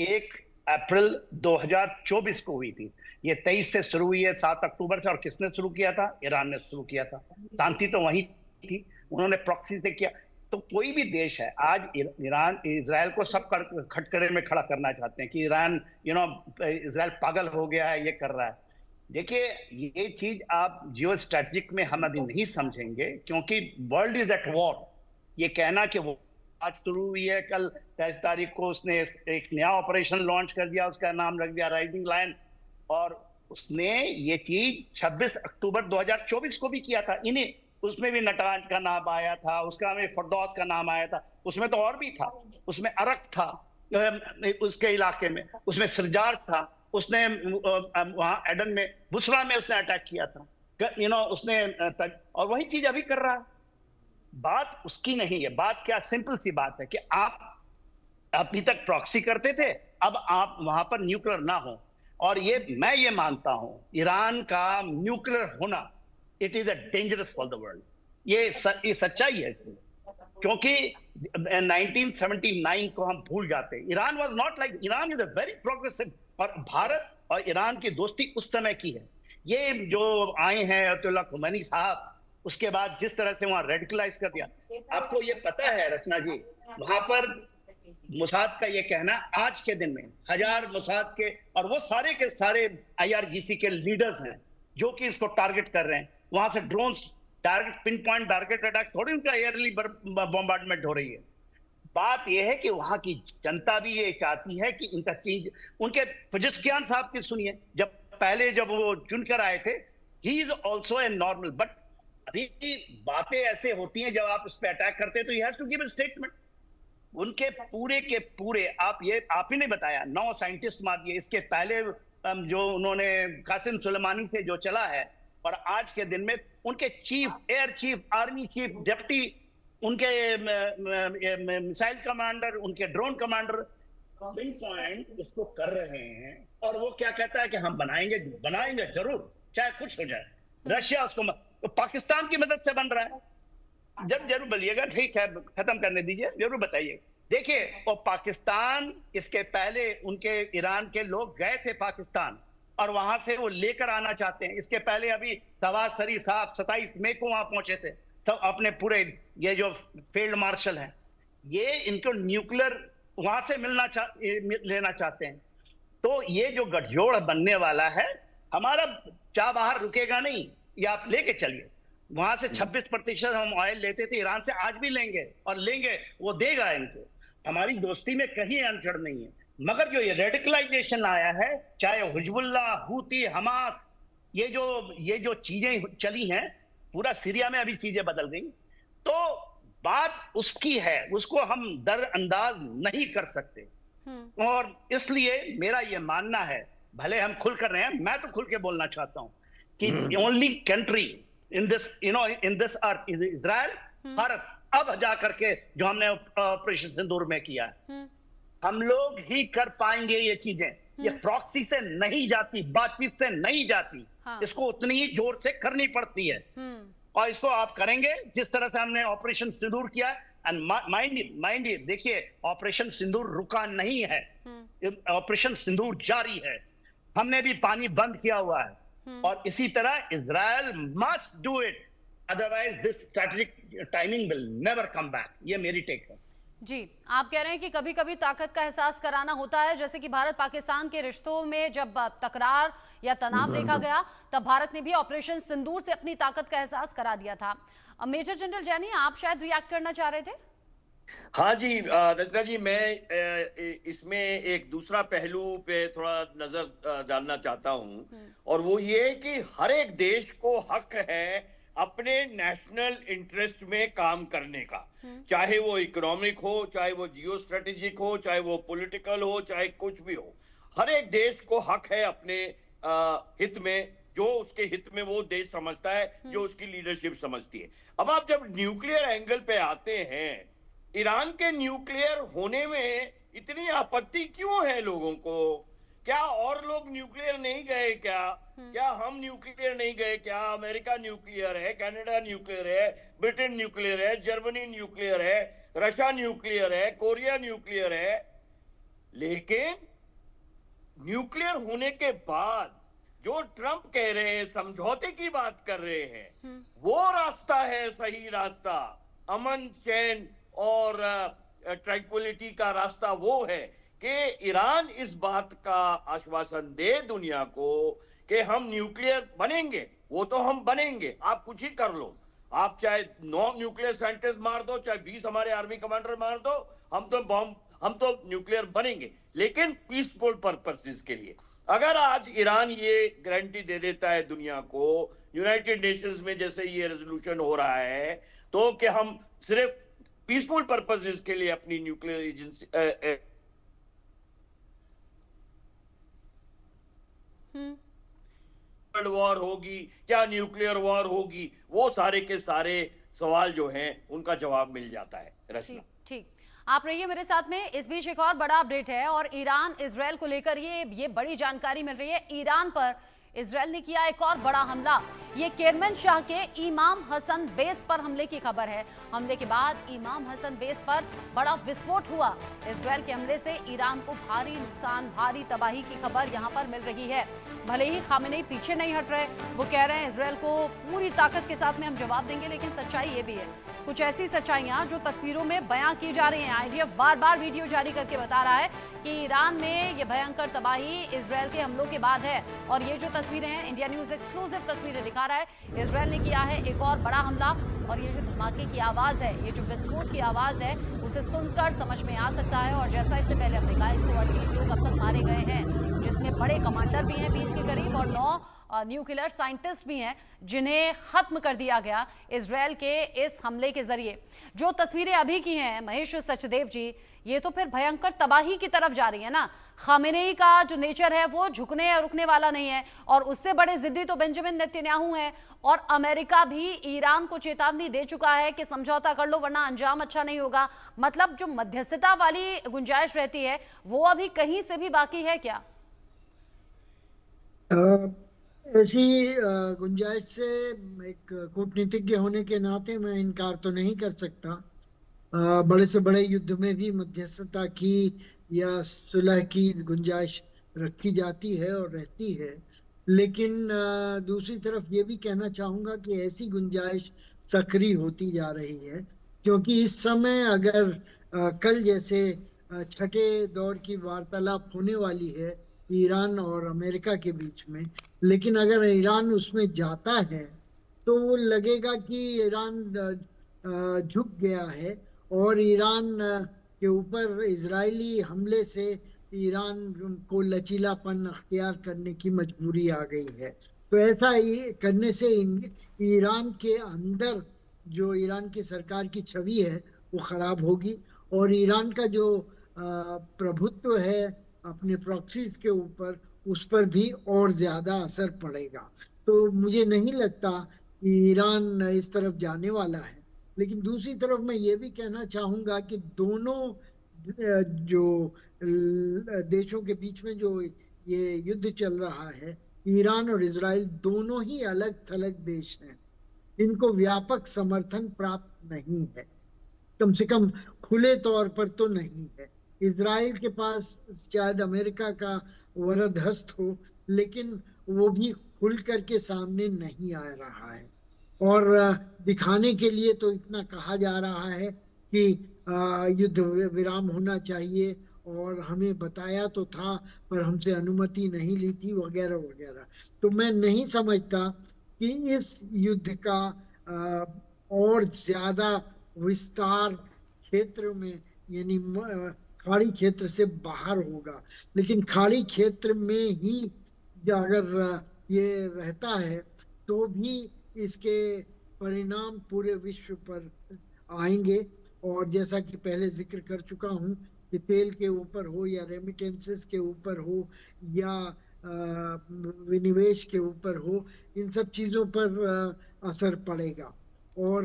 Speaker 3: 1 अप्रैल 2024 को हुई थी। ये 23 से शुरू हुई है, 7 अक्टूबर से। और किसने शुरू किया था? ईरान ने शुरू किया था। शांति तो वही थी, उन्होंने प्रॉक्सी से किया। तो कोई भी देश है, आज ईरान इजराइल को सब खटकड़े में खड़ा करना चाहते हैं कि ईरान इजराइल पागल हो गया है, ये कर रहा है। देखिए, ये चीज आप जियो स्ट्रेटेजिक में हम अभी नहीं समझेंगे, क्योंकि वर्ल्ड इज एट वॉर। ये कहना कि वो आज शुरू हुई है, कल 23 तारीख को उसने एक नया ऑपरेशन लॉन्च कर दिया, उसका नाम रख दिया राइजिंग लायन। और उसने ये चीज 26 अक्टूबर 2024 को भी किया था। इन्हें उसमें भी नटान का नाम आया था, उसका में फरदौस का नाम आया था, उसमें तो और भी था, उसमें अरक था उसके इलाके में, उसमें सिरजार था, उसने वहां एडन में बुसरा में उसने अटैक किया था, उसने और वही चीज अभी कर रहा है। बात उसकी नहीं है, बात क्या, सिंपल सी बात है कि आप अभी तक प्रॉक्सी करते थे, अब आप वहां पर न्यूक्लियर ना हो। और मैं ये मानता हूं, ईरान का न्यूक्लियर होना it is a dangerous for the world. ये सच्चाई है इसमें, क्योंकि 1979 को हम भूल जाते हैं। Iran was not like, Iran is a very progressive. और भारत और ईरान की दोस्ती उस समय की है। ये जो आए हैं अयतुल्लाह खुमैनी साहब, उसके बाद जिस तरह से वहां रेडिकलाइज कर दिया, आपको ये पता है रचना जी, वहां पर मुसाद का ये कहना आज के दिन में 1000 मुसाद के, और वो सारे के सारे IRGC के लीडर्स हैं जो कि इसको टारगेट कर रहे हैं। वहां से drone target, pin point target attack, थोड़ी उनका एयरली बॉम्बार्डमेंट हो रही है। बात यह है कि वहां की जनता भी ये चाहती है कि इनका चीज, उनके फजिस्कियान साहब की सुनिए, जब वो चुनकर आए थे, he is also a normal, but अभी बातें ऐसे होती हैं, जब आप उस पर अटैक करते हैं तो he has to give a statement. उनके पूरे के पूरे, आप ही ने बताया, 9 साइंटिस्ट मार दिए। इसके पहले जो उन्होंने कासिम सुलेमानी से जो चला है, और आज के दिन में उनके chief, air chief, army chief, deputy, उनके मिसाइल कमांडर, उनके ड्रोन कमांडर पिन पॉइंट इसको कर रहे हैं। और वो क्या कहता है कि हम बनाएंगे जरूर, चाहे कुछ हो जाए। रशिया उसको तो पाकिस्तान की मदद से बन रहा है। जब जरूर बोलिएगा, ठीक है, खत्म करने दीजिए, जरूर बताइए। देखिए, और पाकिस्तान, इसके पहले उनके ईरान के लोग गए थे पाकिस्तान, और वहां से वो लेकर आना चाहते हैं। इसके पहले अभी फवाद शरीफ साहब 27 मई को वहां पहुंचे थे, तो अपने पूरे ये जो फील्ड मार्शल हैं, ये इनको न्यूक्लियर वहां से लेना चाहते हैं। तो ये जो गठजोड़ बनने वाला है, हमारा चाह बाहर रुकेगा नहीं। ये आप लेके चलिए, वहां से 26% हम ऑयल लेते थे ईरान से, आज भी लेंगे और लेंगे, वो देगा इनको। हमारी दोस्ती में कहीं अड़चन नहीं है। मगर जो ये रेडिकलाइजेशन आया है, चाहे हिजबुल्लाह, हूती, हमास, ये जो चीजें चली हैं, पूरा सीरिया में अभी चीजें बदल गई। तो बात उसकी है, उसको हम दरअंदाज नहीं कर सकते। और इसलिए मेरा ये मानना है, भले हम खुल कर रहे हैं, मैं तो खुल के बोलना चाहता हूं कि only country in this earth is Israel, Bharat. अब जाकर के जो हमने ऑपरेशन सिंदूर में किया है, हम लोग ही कर पाएंगे ये चीजें। ये प्रॉक्सी से नहीं जाती, बातचीत से नहीं जाती। हाँ। इसको उतनी ही जोर से करनी पड़ती है, और इसको आप करेंगे जिस तरह से हमने ऑपरेशन सिंदूर किया। एंड माइंड देखिए, ऑपरेशन सिंदूर रुका नहीं है, ऑपरेशन सिंदूर जारी है। हमने भी पानी बंद किया हुआ है, और इसी तरह Israel must do it, otherwise this strategic timing will never come back. ये मेरी टेक है।
Speaker 1: जी, आप कह रहे हैं कि कभी कभी ताकत का एहसास कराना होता है, जैसे कि भारत पाकिस्तान के रिश्तों में जब तकरार या तनाव देखा गया, तब भारत ने भी ऑपरेशन सिंदूर से अपनी ताकत का एहसास करा दिया था। मेजर जनरल जैनी, आप शायद रिएक्ट करना चाह रहे थे।
Speaker 4: हाँ जी रचना जी, मैं इसमें एक दूसरा पहलू पे थोड़ा नजर डालना चाहता हूँ, और वो ये कि हर एक देश को हक है अपने नेशनल इंटरेस्ट में काम करने का, चाहे वो इकोनॉमिक हो, चाहे वो जियो स्ट्रेटेजिक हो, चाहे वो पॉलिटिकल हो, चाहे कुछ भी हो। हर एक देश को हक है अपने हित में, जो उसके हित में वो देश समझता है, जो उसकी लीडरशिप समझती है। अब आप जब न्यूक्लियर एंगल पे आते हैं, ईरान के न्यूक्लियर होने में इतनी आपत्ति क्यों है लोगों को क्या और लोग न्यूक्लियर नहीं गए क्या? क्या हम न्यूक्लियर नहीं गए क्या? अमेरिका न्यूक्लियर है, कनाडा न्यूक्लियर है, ब्रिटेन न्यूक्लियर है, जर्मनी न्यूक्लियर है, रशिया न्यूक्लियर है, कोरिया न्यूक्लियर है। लेकिन न्यूक्लियर होने के बाद जो ट्रंप कह रहे हैं, समझौते की बात कर रहे हैं, वो रास्ता है सही रास्ता, अमन चैन और ट्रैंक्विलिटी का रास्ता वो है कि ईरान इस बात का आश्वासन दे दुनिया को कि हम न्यूक्लियर बनेंगे। वो तो हम बनेंगे, आप कुछ ही कर लो, आप चाहे 9 न्यूक्लियर साइंटिस्ट मार दो, चाहे 20 हमारे आर्मी कमांडर मार दो, हम तो न्यूक्लियर बनेंगे, लेकिन पीसफुल पर्पसेस के लिए। अगर आज ईरान ये गारंटी दे देता है दुनिया को, यूनाइटेड नेशंस में जैसे ये रेजोल्यूशन हो रहा है, तो कि हम सिर्फ पीसफुल पर्पसेस के लिए अपनी न्यूक्लियर एजेंसी वॉर होगी, क्या न्यूक्लियर वॉर होगी, वो सारे के सारे सवाल जो हैं उनका जवाब मिल जाता है। रचना,
Speaker 1: ठीक, आप रहिए मेरे साथ में। इस बीच एक और बड़ा अपडेट है और ईरान इजरायल को लेकर ये बड़ी जानकारी मिल रही है। ईरान पर इजरायल ने किया एक और बड़ा हमला। ये केरमन शाह के इमाम हसन बेस पर हमले की खबर है। हमले के बाद इमाम हसन बेस पर बड़ा विस्फोट हुआ। इजरायल के हमले से ईरान को भारी नुकसान, भारी तबाही की खबर यहां पर मिल रही है। भले ही खामेनेई पीछे नहीं हट रहे, वो कह रहे हैं इजरायल को पूरी ताकत के साथ में हम जवाब देंगे, लेकिन सच्चाई ये भी है, कुछ ऐसी सच्चाइयां जो तस्वीरों में बयां की जा रही हैं। आईडीएफ बार-बार वीडियो जारी करके बता रहा है कि ईरान में ये भयंकर तबाही इजरायल के हमलों के बाद है। और ये जो तस्वीरें हैं, इंडिया न्यूज एक्सक्लूसिव तस्वीरें दिखा रहा है। इजरायल ने किया है एक और बड़ा हमला और ये जो धमाके की आवाज है, ये जो विस्फोट की आवाज है, उसे सुनकर समझ में आ सकता है। और जैसा इससे पहले हमने कहा, 138 लोग अब तक मारे गए हैं, जिसमें बड़े कमांडर भी हैं 20 के करीब और 9 न्यूक्लियर साइंटिस्ट भी हैं, जिन्हें खत्म कर दिया गया इजरायल के इस हमले के जरिए। जो तस्वीरें अभी की हैं महेश सचदेव जी, ये तो फिर भयंकर तबाही की तरफ जा रही है ना। खामेनेई का जो नेचर है वो झुकने या रुकने वाला नहीं है, और उससे बड़े जिद्दी तो बेंजामिन नेतन्याहू हैं। और अमेरिका भी ईरान को चेतावनी दे चुका है कि समझौता कर लो वरना अंजाम अच्छा नहीं होगा। मतलब जो मध्यस्थता वाली गुंजाइश रहती है वो अभी कहीं से भी बाकी है क्या?
Speaker 5: ऐसी गुंजाइश से एक कूटनीतिज्ञ होने के नाते मैं इनकार तो नहीं कर सकता। बड़े से बड़े युद्ध में भी मध्यस्थता की या सुलह की गुंजाइश रखी जाती है और रहती है। लेकिन दूसरी तरफ ये भी कहना चाहूंगा कि ऐसी गुंजाइश सक्रिय होती जा रही है, क्योंकि इस समय अगर कल जैसे छठे दौर की वार्तालाप होने वाली है ईरान और अमेरिका के बीच में, लेकिन अगर ईरान उसमें जाता है तो वो लगेगा कि ईरान झुक गया है और ईरान के ऊपर इजरायली हमले से ईरान को लचीलापन अख्तियार करने की मजबूरी आ गई है। तो ऐसा करने से ईरान के अंदर जो ईरान की सरकार की छवि है वो खराब होगी और ईरान का जो प्रभुत्व है अपने प्रॉक्सीज के ऊपर, उस पर भी और ज्यादा असर पड़ेगा। तो मुझे नहीं लगता कि ईरान इस तरफ जाने वाला है। लेकिन दूसरी तरफ मैं ये भी कहना चाहूंगा कि दोनों जो देशों के बीच में जो ये युद्ध चल रहा है, ईरान और इजराइल दोनों ही अलग थलग देश हैं, इनको व्यापक समर्थन प्राप्त नहीं है, कम से कम खुले तौर पर तो नहीं है। इजराइल के पास शायद अमेरिका का वरद हस्त हो, लेकिन वो भी खुल करके सामने नहीं आ रहा है। और दिखाने के लिए तो इतना कहा जा रहा है कि युद्ध विराम होना चाहिए और हमें बताया तो था पर हमसे अनुमति नहीं ली थी वगैरह वगैरह। तो मैं नहीं समझता कि इस युद्ध का और ज्यादा विस्तार क्षेत्र में यानी खाड़ी क्षेत्र से बाहर होगा। लेकिन खाड़ी क्षेत्र में ही अगर ये रहता है तो भी इसके परिणाम पूरे विश्व पर आएंगे। और जैसा कि पहले जिक्र कर चुका हूँ कि तेल के ऊपर हो या रेमिटेंसेस के ऊपर हो या विनिवेश के ऊपर हो, इन सब चीजों पर असर पड़ेगा। और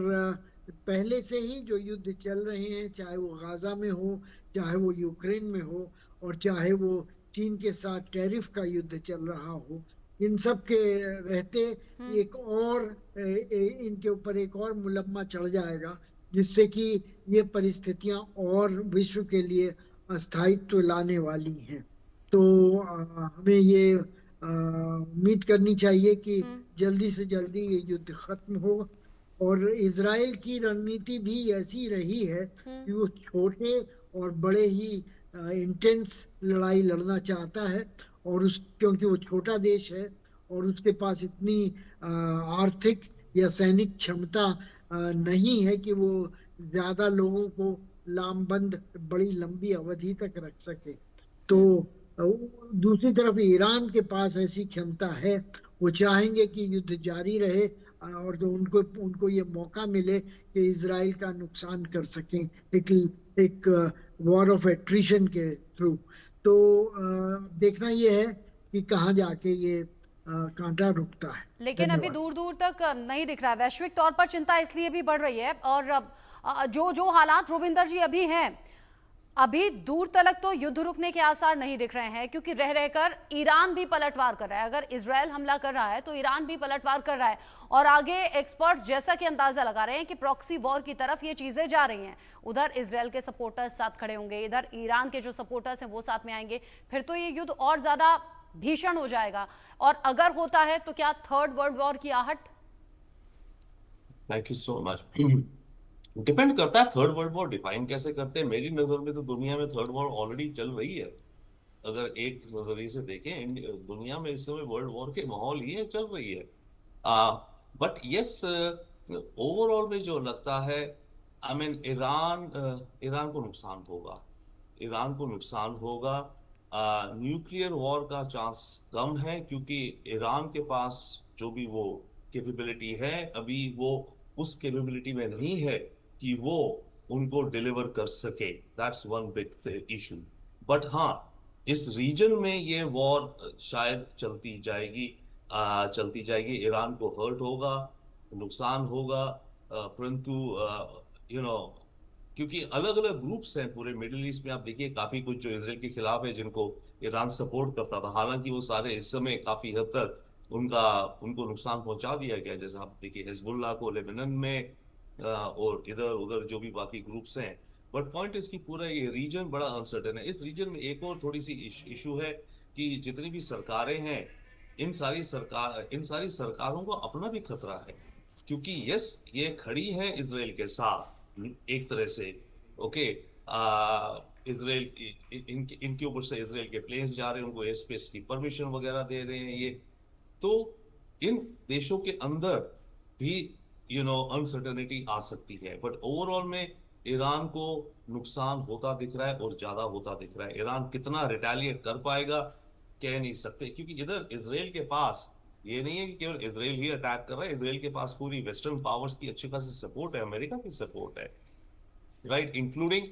Speaker 5: पहले से ही जो युद्ध चल रहे हैं, चाहे वो गाजा में हो, चाहे वो यूक्रेन में हो और चाहे वो चीन के साथ टैरिफ का युद्ध चल रहा हो, इन सब के रहते एक और इनके ऊपर एक और मुलम्मा चढ़ जाएगा, जिससे कि ये परिस्थितियां और विश्व के लिए अस्थायित्व लाने वाली हैं। तो हमें ये उम्मीद करनी चाहिए कि जल्दी से जल्दी ये युद्ध खत्म हो। और इजराइल की रणनीति भी ऐसी रही है कि वो छोटे और बड़े ही इंटेंस लड़ाई लड़ना चाहता है, और क्योंकि वो छोटा देश है और उसके पास इतनी आर्थिक या सैनिक क्षमता नहीं है कि वो ज्यादा लोगों को लामबंद बड़ी लंबी अवधि तक रख सके। तो दूसरी तरफ ईरान के पास ऐसी क्षमता है, वो चाहेंगे कि युद्ध जारी रहे और तो उनको ये मौका मिले कि इजराइल का नुकसान कर सकें एक वॉर ऑफ एट्रिशन के थ्रू। तो देखना ये है कि कहाँ जाके ये कांटा रुकता है।
Speaker 1: लेकिन अभी दूर दूर तक नहीं दिख रहा है। वैश्विक तौर पर चिंता इसलिए भी बढ़ रही है, और जो हालात रोविंदर जी अभी हैं, अभी दूर तलक तो युद्ध रुकने के आसार नहीं दिख रहे हैं, क्योंकि रह रहकर ईरान भी पलटवार कर रहा है। अगर इजराइल हमला कर रहा है तो ईरान भी पलटवार कर रहा है, और आगे एक्सपर्ट्स जैसा कि अंदाजा लगा रहे हैं कि प्रॉक्सी वॉर की तरफ ये चीजें जा रही हैं। उधर इजराइल के सपोर्टर्स साथ खड़े होंगे, इधर ईरान के जो सपोर्टर्स हैं वो साथ में आएंगे, फिर तो ये युद्ध और ज्यादा भीषण हो जाएगा। और अगर होता है तो क्या थर्ड वर्ल्ड वॉर की आहट?
Speaker 6: Thank you so much. Depend करता है थर्ड वर्ल्ड वॉर डिफाइन कैसे करते हैं। मेरी नजर में तो दुनिया में थर्ड वॉर ऑलरेडी चल रही है। अगर एक नजरिए से देखें, दुनिया में इस समय वर्ल्ड वॉर के माहौल ही है, चल रही है। बट यस, ओवरऑल में जो लगता है, आई मीन ईरान को नुकसान होगा, ईरान को नुकसान होगा। न्यूक्लियर वॉर का चांस कम है, क्योंकि ईरान के पास जो भी वो कैपेबिलिटी है, अभी वो उस कैपेबिलिटी में नहीं है कि वो उनको डिलीवर कर सके। That's one big issue. But हाँ, इस रीजन में ये वॉर शायद चलती जाएगी। ईरान को हर्ट होगा, नुकसान होगा, परंतु क्योंकि अलग अलग ग्रुप्स हैं पूरे मिडिल ईस्ट में। आप देखिए, काफी कुछ जो इजराइल के खिलाफ है, जिनको ईरान सपोर्ट करता था, हालांकि वो सारे इस समय काफी हद तक उनको नुकसान पहुंचा दिया गया। जैसे आप देखिए हिजबुल्लाह को लेबनान में, और इधर उधर जो भी बाकी ग्रुप्स हैं। बट पॉइंट इसकी पूरा ये रीजन बड़ा अनसर्टेन है। इस रीजन में एक और थोड़ी सी इशू है कि जितनी भी सरकारें हैं, इन सारी सरकारों को अपना भी खतरा है, क्योंकि यस, ये खड़ी है इजराइल के साथ एक तरह से। ओके, इजराइल इनके ऊपर से इजराइल के प्लेन्स जा रहे हैं, उनको एयर स्पेस की परमिशन वगैरह दे रहे हैं। ये तो इन देशों के अंदर भी अनसर्टेनिटी आ सकती है। बट ओवरऑल में ईरान को नुकसान होता दिख रहा है, और ज्यादा होता दिख रहा है। ईरान कितना रिटेलिएट कर पाएगा कह नहीं सकते, क्योंकि इधर इजराइल के पास ये नहीं है कि केवल इजराइल ही अटैक कर रहा है। इजराइल के पास पूरी वेस्टर्न पावर्स की अच्छी खासी सपोर्ट है, अमेरिका की सपोर्ट है, राइट, इंक्लूडिंग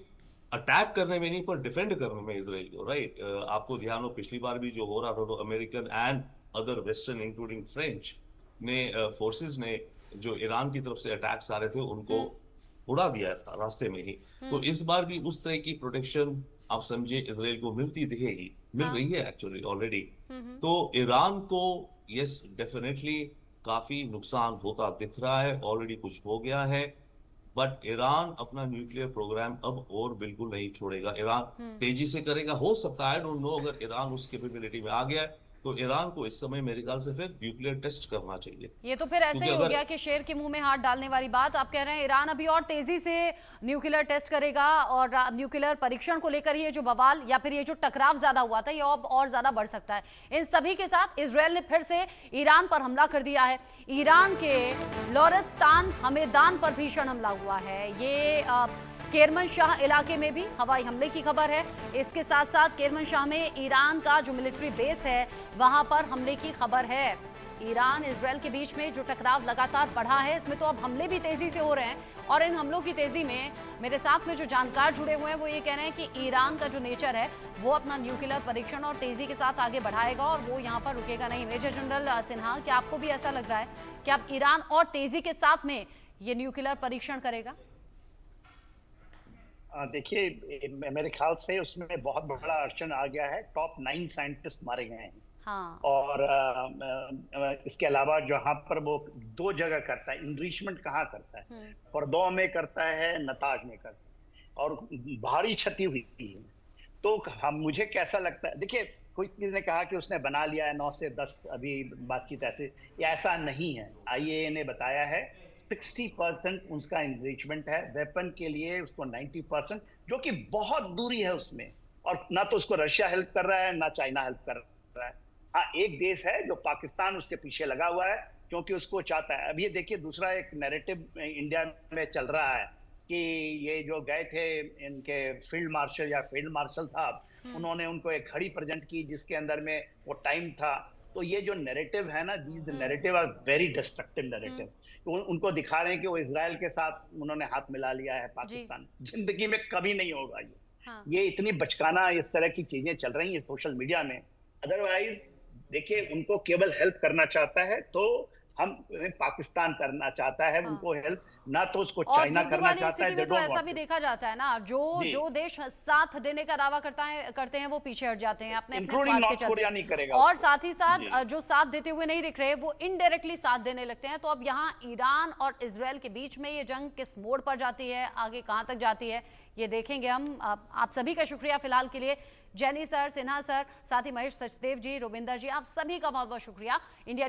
Speaker 6: अटैक करने में नहीं, पर डिफेंड करने में इजराइल को, राइट। आपको ध्यान हो, पिछली बार भी जो हो रहा था, तो American and other western including French ने फोर्सेस ने जो ईरान की तरफ से अटैक्स आ रहे थे, उनको उड़ा दिया था रास्ते में ही। तो इस बार भी उस तरह की प्रोटेक्शन आप समझिए इजराइल को मिल रही है एक्चुअली ऑलरेडी। तो ईरान को यस, डेफिनेटली काफी नुकसान होता दिख रहा है, ऑलरेडी कुछ हो गया है। बट ईरान अपना न्यूक्लियर प्रोग्राम अब और बिल्कुल नहीं छोड़ेगा। ईरान तेजी से करेगा, हो सकता है, आई डोंट नो, अगर ईरान उस कैपेबिलिटी में आ गया है, तो ईरान को इस समय मेरे ख्याल से फिर न्यूक्लियर टेस्ट करना चाहिए।
Speaker 1: ये तो फिर ऐसे ही हो गया कि शेर के मुंह में हाथ डालने वाली बात। आप कह रहे हैं ईरान अभी और तेजी से न्यूक्लियर टेस्ट करेगा, और न्यूक्लियर परीक्षण को लेकर ये जो बवाल या फिर ये जो टकराव ज्यादा हुआ था, ये अब और ज्यादा बढ़ सकता है। इन सभी के साथ इजराइल ने फिर से ईरान पर हमला कर दिया है। ईरान के लोरिस्तान हमेदान पर भीषण हमला हुआ है। ये केरमनशाह इलाके में भी हवाई हमले की खबर है। इसके साथ साथ केरमनशाह में ईरान का जो मिलिट्री बेस है, वहां पर हमले की खबर है। ईरान इजराइल के बीच में जो टकराव लगातार बढ़ा है, इसमें तो अब हमले भी तेजी से हो रहे हैं। और इन हमलों की तेजी में मेरे साथ में जो जानकार जुड़े हुए हैं, वो ये कह रहे हैं कि ईरान का जो नेचर है, वो अपना न्यूक्लियर परीक्षण और तेजी के साथ आगे बढ़ाएगा, और वो यहाँ पर रुकेगा नहीं। मेजर जनरल सिन्हा, क्या आपको भी ऐसा लग रहा है कि अब ईरान और तेजी के साथ में ये न्यूक्लियर परीक्षण करेगा?
Speaker 3: देखिए मेरे ख्याल से उसमें बहुत बड़ा अड़चन आ गया है। टॉप 9 साइंटिस्ट मारे गए हैं।
Speaker 1: हाँ।
Speaker 3: और इसके अलावा जहां पर वो 2 जगह करता है, इनरिचमेंट कहाँ करता है, फरदौ में करता है, नताज में करता है, और भारी क्षति हुई है। तो हम मुझे कैसा लगता है, देखिए कोई किसी ने कहा कि उसने बना लिया है 9 से 10, अभी बातचीत ऐसा नहीं है। आईएए ने बताया है 60% उसका एनरिचमेंट है, वेपन के लिए उसको 90%, जो कि बहुत दूरी है उसमें। और ना तो उसको रशिया हेल्प कर रहा है, ना चाइना हेल्प कर रहा है। हाँ, एक देश है जो पाकिस्तान उसके पीछे लगा हुआ है, क्योंकि उसको चाहता है। अब ये देखिए दूसरा एक नैरेटिव इंडिया में चल रहा है कि ये जो गए थे इनके फील्ड मार्शल साहब, उन्होंने उनको एक घड़ी प्रेजेंट की जिसके अंदर में वो टाइम था। तो ये जो नैरेटिव है ना, these narrative are very destructive narrative. उनको दिखा रहे हैं कि वो इजराइल के साथ उन्होंने हाथ मिला लिया है पाकिस्तान। जिंदगी में कभी नहीं होगा ये।
Speaker 1: हाँ।
Speaker 3: ये इतनी बचकाना इस तरह की चीजें चल रही हैं सोशल मीडिया में। अदरवाइज देखिए, उनको केवल हेल्प करना चाहता है तो हम पाकिस्तान करना चाहता है।
Speaker 1: हाँ।
Speaker 3: उनको हेल्प ना तो उसको
Speaker 1: और
Speaker 3: चाइना
Speaker 1: युद्ध
Speaker 3: करना
Speaker 1: वाली
Speaker 3: चाहता है।
Speaker 1: स्थिति में तो ऐसा भी देखा जाता है ना, जो देश साथ देने का दावा करते हैं वो पीछे हट जाते हैं अपने
Speaker 3: इंक्लूडिंग
Speaker 1: स्वार्थ के
Speaker 3: नॉर्थ कोरिया नहीं
Speaker 1: चलते।
Speaker 3: करेगा
Speaker 1: और
Speaker 3: उसको।
Speaker 1: साथ ही साथ जो साथ देते हुए नहीं दिख रहे वो इनडायरेक्टली साथ देने लगते हैं। तो अब यहाँ ईरान और इजराइल के बीच में ये जंग किस मोड़ पर जाती है, आगे कहां तक जाती है, ये देखेंगे हम। आप सभी का शुक्रिया फिलहाल के लिए, जैनी सर, सिन्हा सर, साथ ही महेश सचदेव जी, रोबिंदर जी, आप सभी का बहुत बहुत शुक्रिया। इंडिया